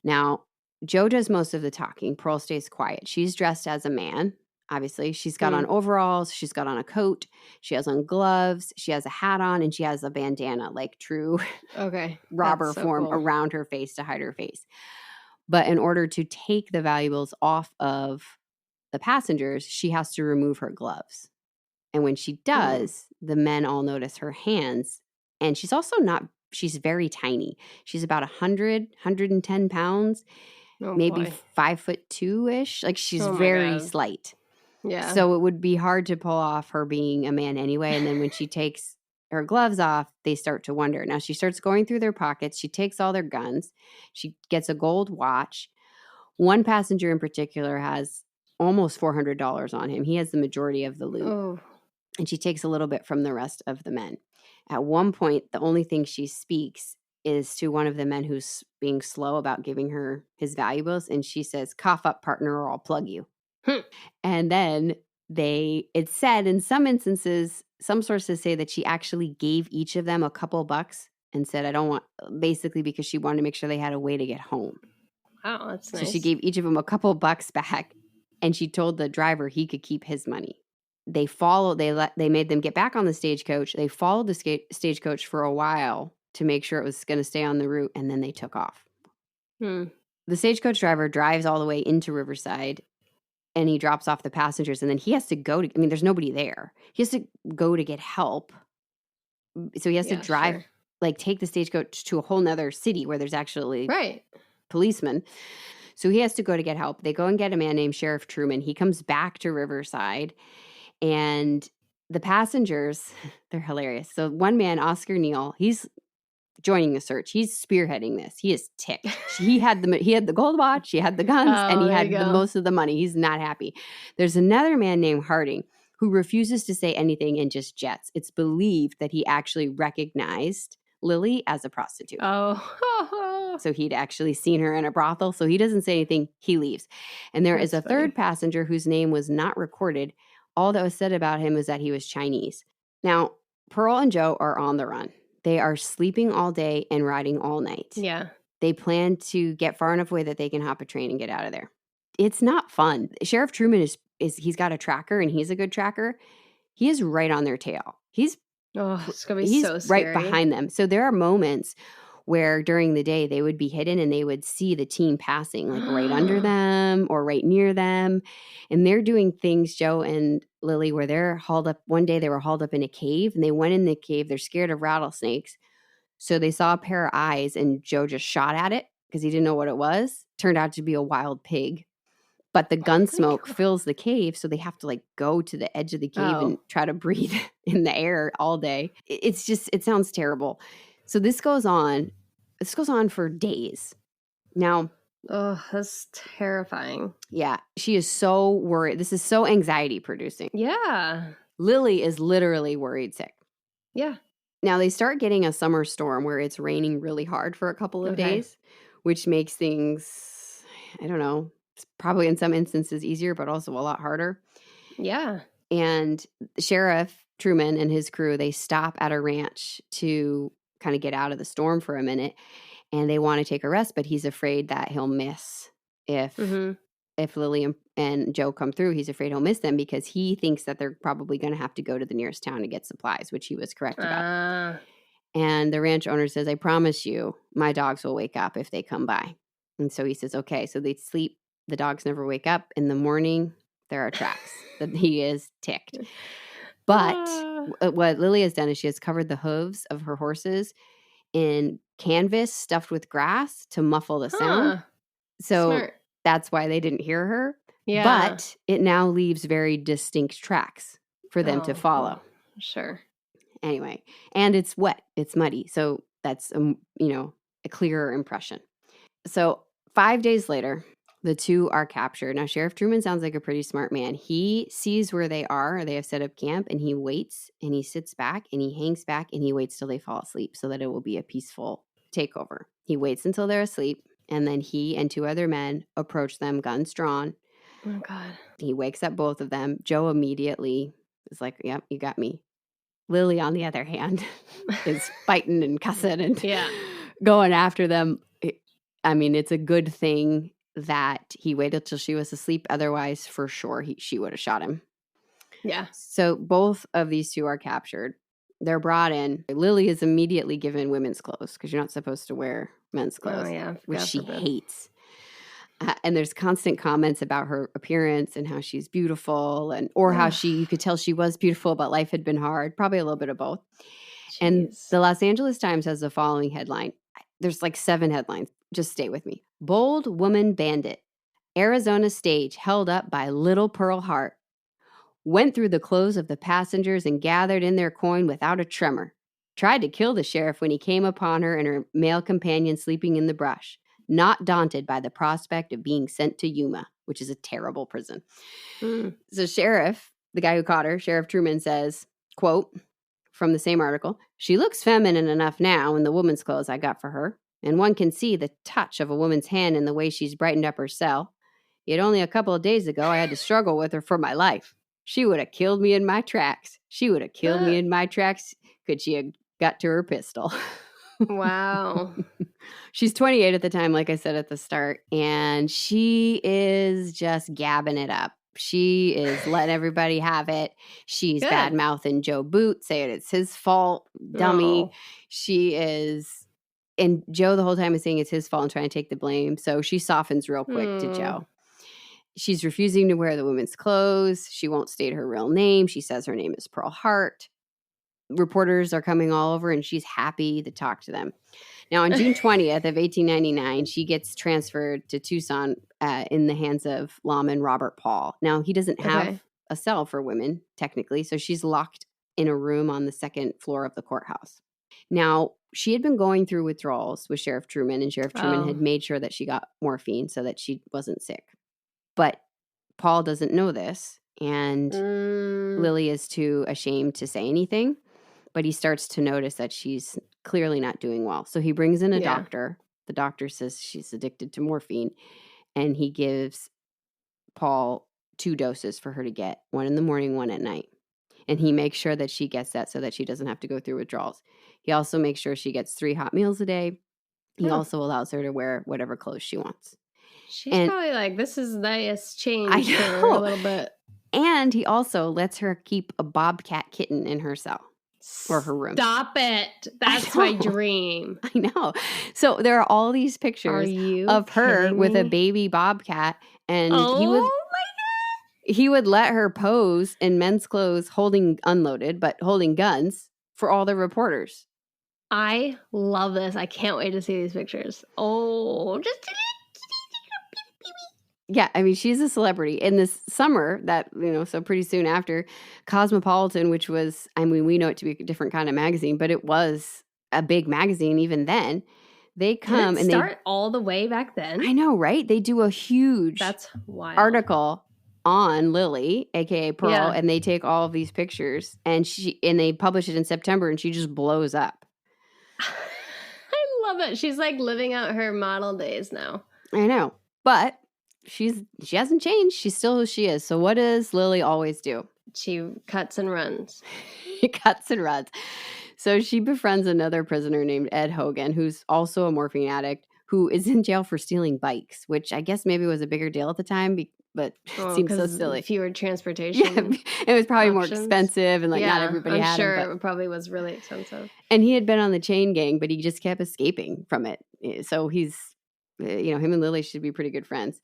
Now, Joe does most of the talking. Pearl stays quiet. She's dressed as a man, obviously. She's got on overalls. She's got on a coat. She has on gloves. She has a hat on, and she has a bandana, like true robber form around her face to hide her face. But in order to take the valuables off of the passengers, she has to remove her gloves. And when she does, the men all notice her hands. And she's also she's very tiny. She's about 110 pounds, maybe 5'2"-ish. Like she's very slight. Yeah. So it would be hard to pull off her being a man anyway. And then when she takes her gloves off, they start to wonder. Now she starts going through their pockets. She takes all their guns. She gets a gold watch. One passenger in particular has almost $400 on him. He has the majority of the loot. And she takes a little bit from the rest of the men. At one point, the only thing she speaks is to one of the men who's being slow about giving her his valuables. And she says, cough up, partner, or I'll plug you. And then it's said in some instances, some sources say that she actually gave each of them a couple bucks and said, I don't want, basically because she wanted to make sure they had a way to get home. Wow, that's nice. So she gave each of them a couple bucks back, and she told the driver he could keep his money. They made them get back on the stagecoach. They followed the stagecoach for a while to make sure it was going to stay on the route, and then they took off. The stagecoach driver drives all the way into Riverside, and he drops off the passengers, and then he has to go to, there's nobody there. He has to go to get help. So he has to drive, take the stagecoach to a whole nother city where there's actually policemen. So he has to go to get help. They go and get a man named Sheriff Truman. He comes back to Riverside, and the passengers, they're hilarious. So one man, Oscar Neal, he's joining the search. He's spearheading this. He is ticked. He had the gold watch, he had the guns, and he had most of the money. He's not happy. There's another man named Harding who refuses to say anything and just jets. It's believed that he actually recognized Lily as a prostitute. Oh. So he'd actually seen her in a brothel. So he doesn't say anything. He leaves. And there is a third passenger whose name was not recorded. All that was said about him was that he was Chinese. Now, Pearl and Joe are on the run. They are sleeping all day and riding all night. Yeah. They plan to get far enough away that they can hop a train and get out of there. It's not fun. Sheriff Truman he's got a tracker, and he's a good tracker. He is right on their tail. It's gonna be so scary. Right behind them. So there are moments where during the day they would be hidden and they would see the team passing like right under them or right near them. And they're doing things, Joe and Lily, where they're hauled up. One day they were hauled up in a cave, and they went in the cave. They're scared of rattlesnakes. So they saw a pair of eyes, and Joe just shot at it because he didn't know what it was. Turned out to be a wild pig. But the gun smoke fills the cave, so they have to like go to the edge of the cave and try to breathe in the air all day. It sounds terrible. So this goes on. This goes on for days. Now, that's terrifying. Yeah, she is so worried. This is so anxiety producing. Yeah. Lily is literally worried sick. Yeah. Now they start getting a summer storm where it's raining really hard for a couple of days, which makes things, I don't know, it's probably in some instances easier, but also a lot harder. Yeah. And Sheriff Truman and his crew, they stop at a ranch to kind of get out of the storm for a minute, and they want to take a rest, but he's afraid that he'll miss if Lily and Joe come through. He's afraid he'll miss them because he thinks that they're probably going to have to go to the nearest town to get supplies, which he was correct about. And the ranch owner says, I promise you, my dogs will wake up if they come by. And so he says, okay. So they sleep. The dogs never wake up. In the morning, there are tracks. That he is ticked. But what Lily has done is she has covered the hooves of her horses in canvas stuffed with grass to muffle the sound. So smart. That's why they didn't hear her. Yeah. But it now leaves very distinct tracks for them to follow. Sure. Anyway, and it's wet. It's muddy. So that's, a clearer impression. So 5 days later, the two are captured. Now, Sheriff Truman sounds like a pretty smart man. He sees where they are, or they have set up camp, and he waits, and he sits back, and he hangs back, and he waits till they fall asleep so that it will be a peaceful takeover. He waits until they're asleep, and then he and two other men approach them, guns drawn. Oh, God. He wakes up both of them. Joe immediately is like, yep, you got me. Lily, on the other hand, is fighting and cussing and going after them. I mean, it's a good thing that he waited till she was asleep. Otherwise, for sure, she would have shot him. Yeah. So both of these two are captured. They're brought in. Lily is immediately given women's clothes because you're not supposed to wear men's clothes, which she hates. And there's constant comments about her appearance and how she's beautiful, or how you could tell she was beautiful, but life had been hard. Probably a little bit of both. Jeez. And the Los Angeles Times has the following headline. There's like 7 headlines. Just stay with me. Bold woman bandit. Arizona stage held up by little Pearl Hart. Went through the clothes of the passengers and gathered in their coin without a tremor. Tried to kill the sheriff when he came upon her and her male companion sleeping in the brush. Not daunted by the prospect of being sent to Yuma, which is a terrible prison. So Sheriff, the guy who caught her, Sheriff Truman says, quote, from the same article, she looks feminine enough now in the woman's clothes I got for her. And one can see the touch of a woman's hand in the way she's brightened up her cell. Yet only a couple of days ago, I had to struggle with her for my life. She would have killed me in my tracks. Could she have got to her pistol? Wow. She's 28 at the time, like I said at the start, and she is just gabbing it up. She is letting everybody have it. She's bad-mouthing Joe Boot, saying it's his fault, dummy. She is... And Joe the whole time is saying it's his fault and trying to take the blame. So she softens real quick to Joe. She's refusing to wear the women's clothes. She won't state her real name. She says her name is Pearl Hart. Reporters are coming all over, and she's happy to talk to them. Now, on June 20th of 1899, she gets transferred to Tucson in the hands of lawman Robert Paul. Now, he doesn't have a cell for women, technically, so she's locked in a room on the second floor of the courthouse. Now, she had been going through withdrawals with Sheriff Truman, and Sheriff Truman had Oh. made sure that she got morphine so that she wasn't sick. But Paul doesn't know this, and Lily is too ashamed to say anything, but he starts to notice that she's clearly not doing well. So he brings in a doctor. The doctor says she's addicted to morphine, and he gives Paul 2 doses for her to get, one in the morning, one at night. And he makes sure that she gets that so that she doesn't have to go through withdrawals. He also makes sure she gets 3 hot meals a day. He also allows her to wear whatever clothes she wants. She's probably like, this is nice change for her a little bit. And he also lets her keep a bobcat kitten in her cell or her room. Stop it. That's my dream. I know. So there are all these pictures of her with a baby bobcat, and he would let her pose in men's clothes unloaded, but holding guns for all the reporters. I love this. I can't wait to see these pictures. Oh, yeah, I mean, she's a celebrity. In this summer, so pretty soon after, Cosmopolitan, which was, I mean, we know it to be a different kind of magazine, but it was a big magazine even then. They come and they all the way back then. I know, right? They do a huge article on Lily, aka Pearl, and they take all of these pictures, and they publish it in September, and she just blows up. I love it. She's like living out her model days now. I know, but she hasn't changed. She's still who she is. So what does Lily always do? She cuts and runs. Cuts and runs. So she befriends another prisoner named Ed Hogan, who's also a morphine addict, who is in jail for stealing bikes, which I guess maybe was a bigger deal at the time, but it seems so silly. Fewer transportation. Yeah, it was probably more expensive, and not everybody had them. I'm sure it probably was really expensive. And he had been on the chain gang, but he just kept escaping from it. So he's, him and Lily should be pretty good friends.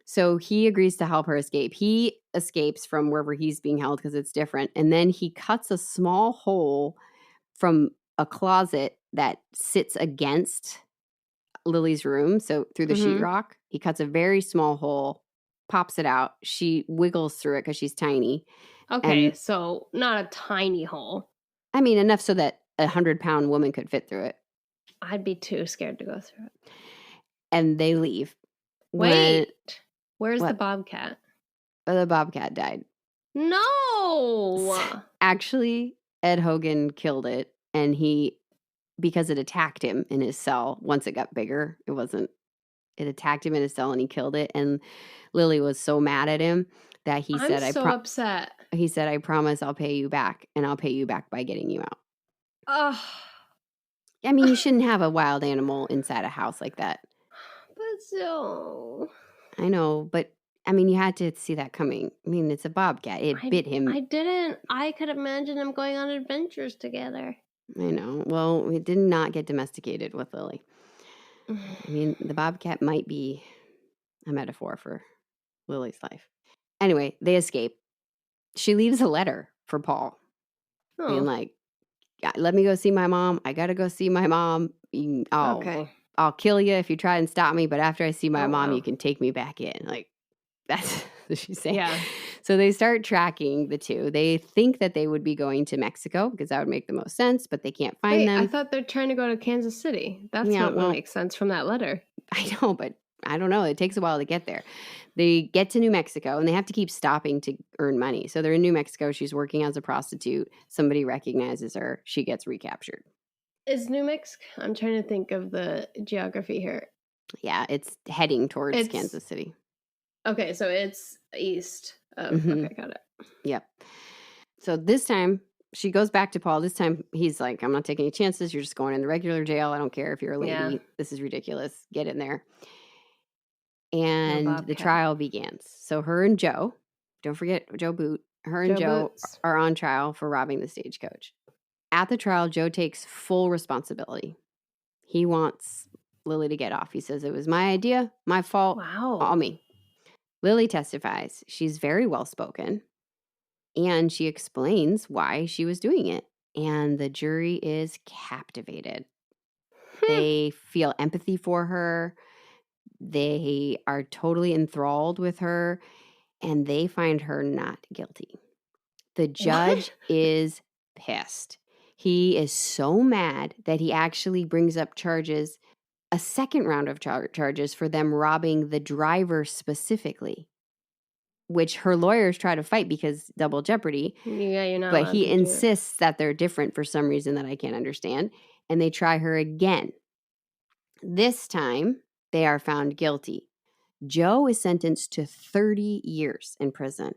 So he agrees to help her escape. He escapes from wherever he's being held because it's different. And then he cuts a small hole from a closet that sits against Lily's room. So through the sheetrock, he cuts a very small hole, pops it out. She wiggles through it because she's tiny. Okay, so not a tiny hole. I mean, enough so that a 100-pound woman could fit through it. I'd be too scared to go through it. And they leave. Wait. Where's the bobcat? The bobcat died. No! Actually, Ed Hogan killed it, and because it attacked him in his cell once it got bigger. It attacked him in his cell, and he killed it. And Lily was so mad at him that he said, I'm so upset. He said, I promise I'll pay you back, and I'll pay you back by getting you out. Oh. I mean, you shouldn't have a wild animal inside a house like that. But so... I know, but I mean, you had to see that coming. I mean, it's a bobcat. It bit him. I didn't. I could imagine them going on adventures together. I know. Well, it did not get domesticated with Lily. I mean, the bobcat might be a metaphor for Lily's life. Anyway, they escape. She leaves a letter for Paul. Being like, let me go see my mom. I got to go see my mom. I'll kill you if you try and stop me, but after I see my mom, you can take me back in. Like, that's what she's saying. Yeah. So they start tracking the two. They think that they would be going to Mexico because that would make the most sense, but they can't find them. I thought they're trying to go to Kansas City. That's what makes sense from that letter. I know, but I don't know. It takes a while to get there. They get to New Mexico, and they have to keep stopping to earn money. So they're in New Mexico. She's working as a prostitute. Somebody recognizes her. She gets recaptured. Is New Mexico? I'm trying to think of the geography here. Yeah, it's heading towards Kansas City. Okay, so it's east of... Okay, got it. Yep. So this time, she goes back to Paul. This time, he's like, I'm not taking any chances. You're just going in the regular jail. I don't care if you're a lady. Yeah. This is ridiculous. Get in there. And the trial begins. So her and Joe, don't forget Joe Boot, her and Joe are on trial for robbing the stagecoach. At the trial, Joe takes full responsibility. He wants Lily to get off. He says, it was my idea, my fault, all me. Lily testifies. She's very well-spoken, and she explains why she was doing it. And the jury is captivated. They feel empathy for her. They are totally enthralled with her, and they find her not guilty. The judge is pissed. He is so mad that he actually brings up charges, a second round of charges for them robbing the driver specifically, which her lawyers try to fight because double jeopardy. Yeah, you're not But allowed he to do it. insists that they're different for some reason that I can't understand. And they try her again. This time, they are found guilty. Joe is sentenced to 30 years in prison.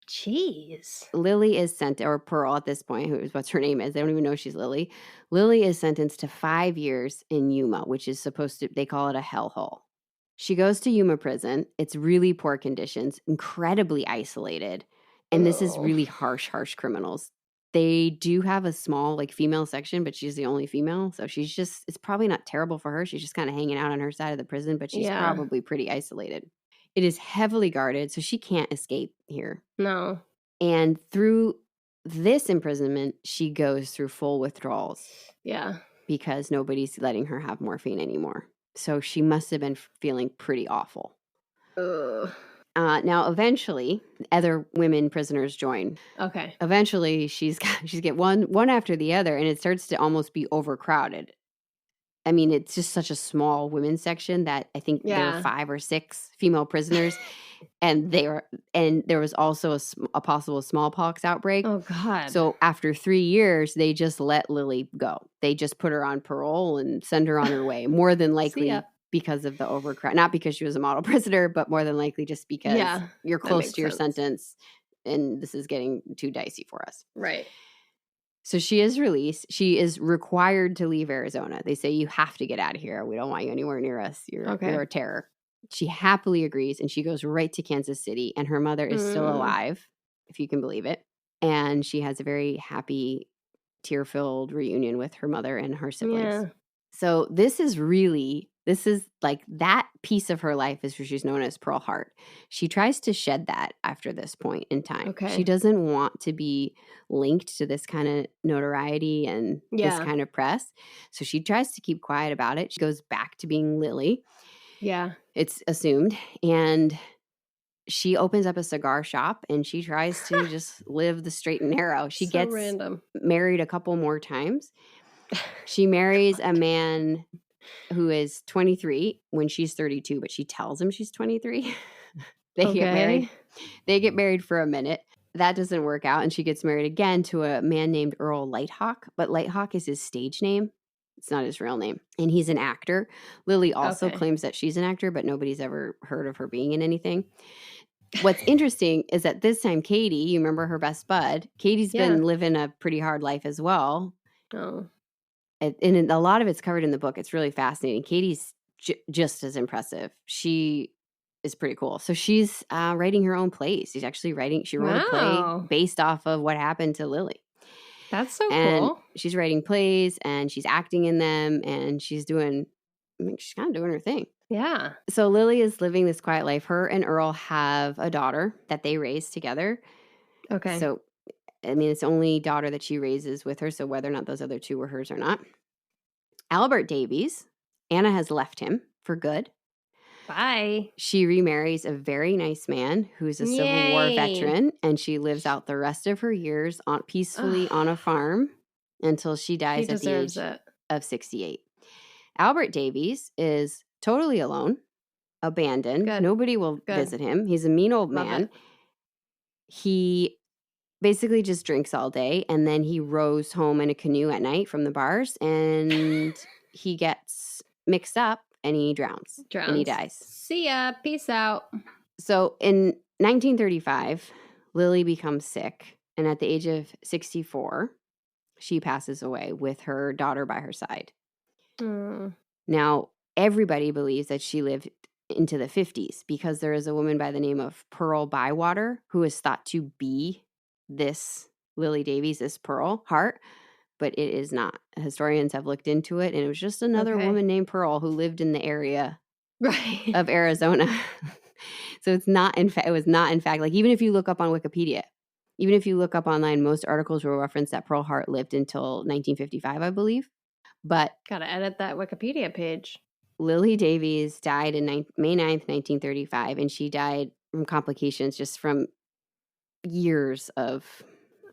Jeez. Lily is sent, or Pearl at this point, what's her name is. They don't even know she's Lily. Lily is sentenced to 5 years in Yuma, which is supposed to, they call it a hellhole. She goes to Yuma prison. It's really poor conditions, incredibly isolated. And this is really harsh criminals. They do have a small, like, female section, but she's the only female. So she's just, it's probably not terrible for her. She's just kind of hanging out on her side of the prison, but she's probably pretty isolated. It is heavily guarded, so she can't escape here. No. And through this imprisonment, she goes through full withdrawals. Yeah. Because nobody's letting her have morphine anymore. So she must have been feeling pretty awful. Ugh. Now, eventually, other women prisoners join. Okay. Eventually, she's get one after the other, and it starts to almost be overcrowded. I mean, it's just such a small women's section that I think there were 5 or 6 female prisoners, and there was also a possible smallpox outbreak. Oh God! So after 3 years, they just let Lily go. They just put her on parole and send her on her way. More than likely because of the overcrowd, not because she was a model prisoner, but more than likely just because you're close to your sentence, and this is getting too dicey for us. Right. So she is released. She is required to leave Arizona. They say, you have to get out of here. We don't want you anywhere near us. You're a terror. She happily agrees, and she goes right to Kansas City, and her mother is still alive, if you can believe it. And she has a very happy, tear-filled reunion with her mother and her siblings. Yeah. So this is like that piece of her life is where she's known as Pearl Hart. She tries to shed that after this point in time. Okay. She doesn't want to be linked to this kind of notoriety and this kind of press. So she tries to keep quiet about it. She goes back to being Lily. Yeah. It's assumed. And she opens up a cigar shop, and she tries to just live the straight and narrow. She gets married a couple more times. She marries a man who is 23 when she's 32, but she tells him she's 23. They get married. They get married for a minute. That doesn't work out, and she gets married again to a man named Earl Lighthawk, but Lighthawk is his stage name. It's not his real name, and he's an actor. Lily also claims that she's an actor, but nobody's ever heard of her being in anything. What's interesting is that this time Katie, you remember her best bud, Katie's been living a pretty hard life as well. Oh. And a lot of it's covered in the book. It's really fascinating. Katie's just as impressive. She is pretty cool. So she's writing her own plays. She's actually she wrote a play based off of what happened to Lily. That's so cool. She's writing plays, and she's acting in them, and she's kind of doing her thing. Yeah. So Lily is living this quiet life. Her and Earl have a daughter that they raise together. Okay. So, I mean, it's the only daughter that she raises with her, so whether or not those other 2 were hers or not. Albert Davies, Anna has left him for good. Bye. She remarries a very nice man who's a Civil War veteran, and she lives out the rest of her years peacefully on a farm until she dies at the age of 68. Albert Davies is totally alone, abandoned. Good. Nobody will visit him. He's a mean old man. He basically just drinks all day, and then he rows home in a canoe at night from the bars, and he gets mixed up, and he drowns. And he dies. See ya. Peace out. So in 1935, Lily becomes sick, and at the age of 64, she passes away with her daughter by her side. Now, everybody believes that she lived into the 50s because there is a woman by the name of Pearl Bywater who is thought to be this Lily Davies, this Pearl Hart, but it is not. Historians have looked into it, and it was just another woman named Pearl who lived in the area of Arizona. So it was not, in fact, like, even if you look up on Wikipedia, even if you look up online, most articles will reference that Pearl Hart lived until 1955, I believe. But gotta edit that Wikipedia page. Lily Davies died in May 9th, 1935, and she died from complications just from years of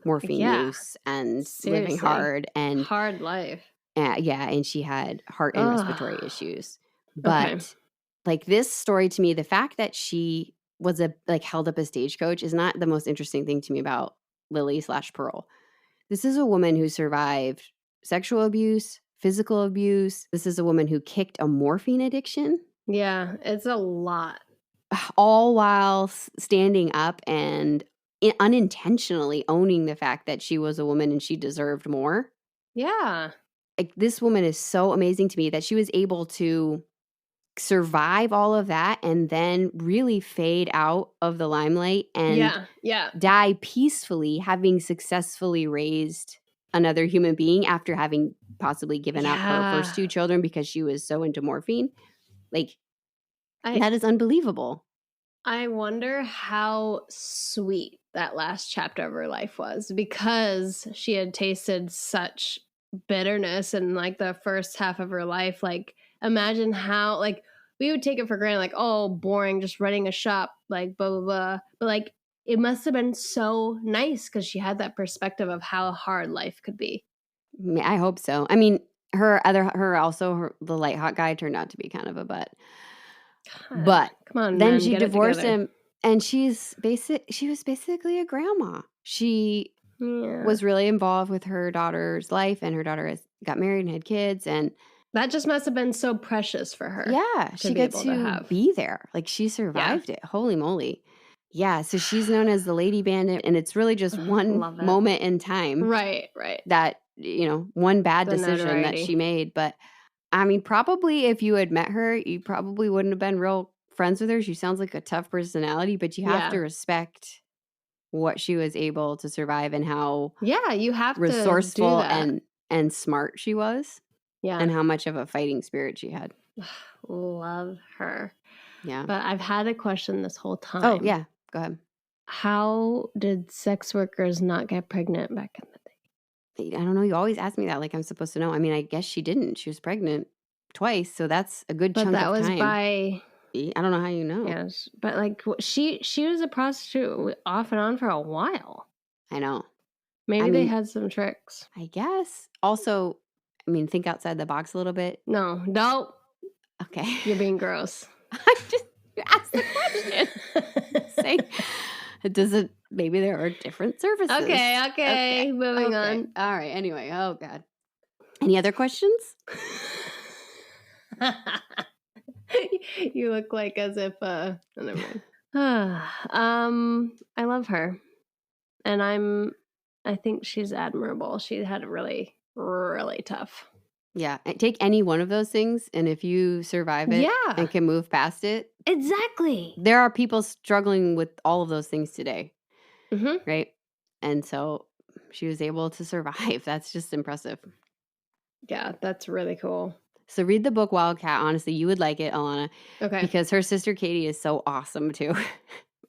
morphine Yeah. use and living Seriously. hard and Hard life. and she had heart and respiratory Ugh. issues. Okay. But like this story to me, the fact that she was held up a stagecoach is not the most interesting thing to me about Lily/Pearl. This is a woman who survived sexual abuse, physical abuse. This is a woman who kicked a morphine addiction, Yeah, it's a lot. all while standing up and unintentionally owning the fact that she was a woman and she deserved more. Yeah. Like, this woman is so amazing to me that she was able to survive all of that and then really fade out of the limelight and Yeah. die peacefully, having successfully raised another human being after having possibly given up her first two children because she was so into morphine. Like, that is unbelievable. I wonder how sweet that last chapter of her life was, because she had tasted such bitterness in like the first half of her life. Like, imagine how, like, we would take it for granted, like, oh, boring, just running a shop, like, blah, blah, blah. But like, it must have been so nice because she had that perspective of how hard life could be. I hope so. I mean, the light hot guy turned out to be kind of a butt. God, But come on, then man, she get it divorced together. him, and she was basically a grandma. She Yeah. was really involved with her daughter's life, and her daughter got married and had kids, and That just must have been so precious for her. yeah, she got to be there. Like, she survived it. Holy moly. Yeah, so she's known as the Lady Bandit, and it's really just one Love it. moment in time Right. that, one bad The decision that notoriety. she made. But I mean, probably if you had met her, you probably wouldn't have been real friends with her. She sounds like a tough personality, but you have to respect what she was able to survive and how you have resourceful to do that. and smart she was. Yeah. And how much of a fighting spirit she had. Love her. Yeah. But I've had a question this whole time. Oh, yeah. Go ahead. How did sex workers not get pregnant back in the day? I don't know. You always ask me that like I'm supposed to know. I mean, I guess she didn't. She was pregnant twice, so that's a good chunk of time. But that was by... I don't know how you know. Yes, but like she was a prostitute off and on for a while. I know. Maybe they had some tricks. I guess. Also, I mean, think outside the box a little bit. No. Okay. You're being gross. I just asked the question. Say, maybe there are different services. Okay. Moving on. All right. Anyway, oh God. Any other questions? You look like as if never mind. I love her. And I think she's admirable. She had it really, really tough. Yeah. Take any one of those things, and if you survive it and can move past it. Exactly. There are people struggling with all of those things today. Mm-hmm. Right? And so she was able to survive. That's just impressive. Yeah, that's really cool. So read the book Wildcat. Honestly, you would like it, Alana. Okay. Because her sister Katie is so awesome too.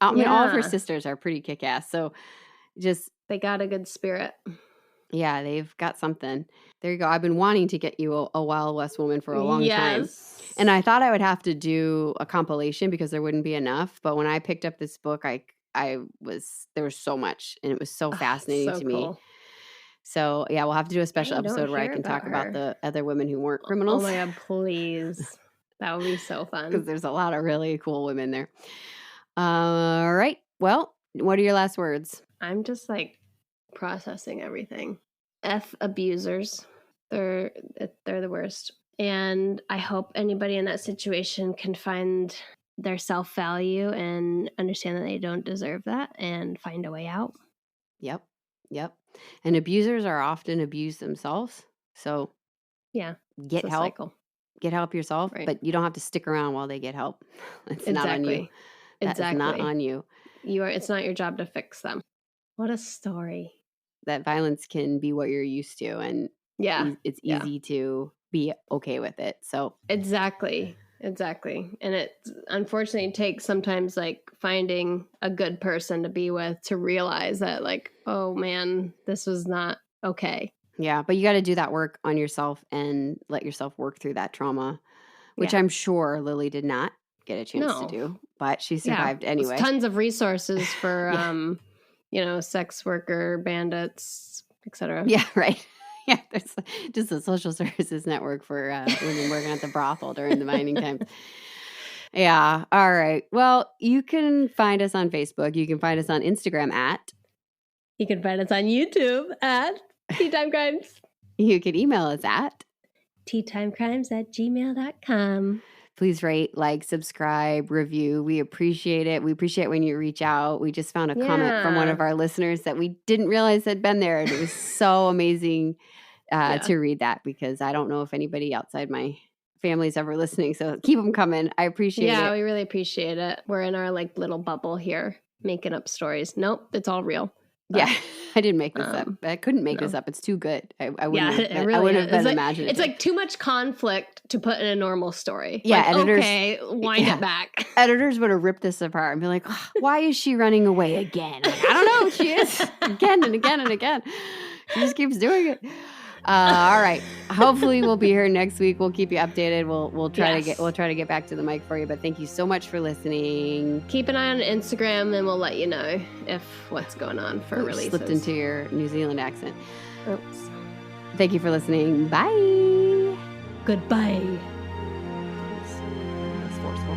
I mean, all of her sisters are pretty kick-ass. So they got a good spirit. Yeah, they've got something. There you go. I've been wanting to get you a Wild West woman for a long time. And I thought I would have to do a compilation because there wouldn't be enough. But when I picked up this book, there was so much, and it was so fascinating to me. So, yeah, we'll have to do a special episode where I can talk about the other women who weren't criminals. Oh, my God, please. That would be so fun. Because there's a lot of really cool women there. All right. Well, what are your last words? I'm just, processing everything. F abusers. They're the worst. And I hope anybody in that situation can find their self-value and understand that they don't deserve that and find a way out. Yep. And abusers are often abused themselves. So yeah, get help. Cycle. Get help yourself, right. But you don't have to stick around while they get help. It's not on you. That is not on you. It's not your job to fix them. What a story. That violence can be what you're used to, and it's easy to be okay with it. So Exactly. And it unfortunately takes sometimes finding a good person to be with to realize that oh man, this was not okay. Yeah, but you got to do that work on yourself and let yourself work through that trauma, which I'm sure Lily did not get a chance to do, but she survived anyway. Tons of resources for sex worker, bandits, etc. Yeah, right. Yeah, there's just a social services network for women working at the brothel during the mining times. Yeah. All right. Well, you can find us on Facebook. You can find us on Instagram at. You can find us on YouTube at Tea Time Crimes. You can email us at teatimecrimes@gmail.com. Please rate, like, subscribe, review. We appreciate it. We appreciate when you reach out. We just found a comment from one of our listeners that we didn't realize had been there. And it was so amazing to read that, because I don't know if anybody outside my family's ever listening. So keep them coming. I appreciate it. Yeah, we really appreciate it. We're in our little bubble here making up stories. Nope, it's all real. But, yeah, I didn't make this up. I couldn't make this up. It's too good. I wouldn't have, really I wouldn't have been imaginative. It's too much conflict to put in a normal story. Yeah, editors, wind it back. Editors would have ripped this apart and be like, oh, why is she running away again? I don't know. She is again and again and again. She just keeps doing it. All right. Hopefully we'll be here next week. We'll keep you updated. We'll try to get back to the mic for you. But thank you so much for listening. Keep an eye on Instagram, and we'll let you know if what's going on for releases. Slipped into your New Zealand accent. Oops. Thank you for listening. Bye. Goodbye. That's forceful.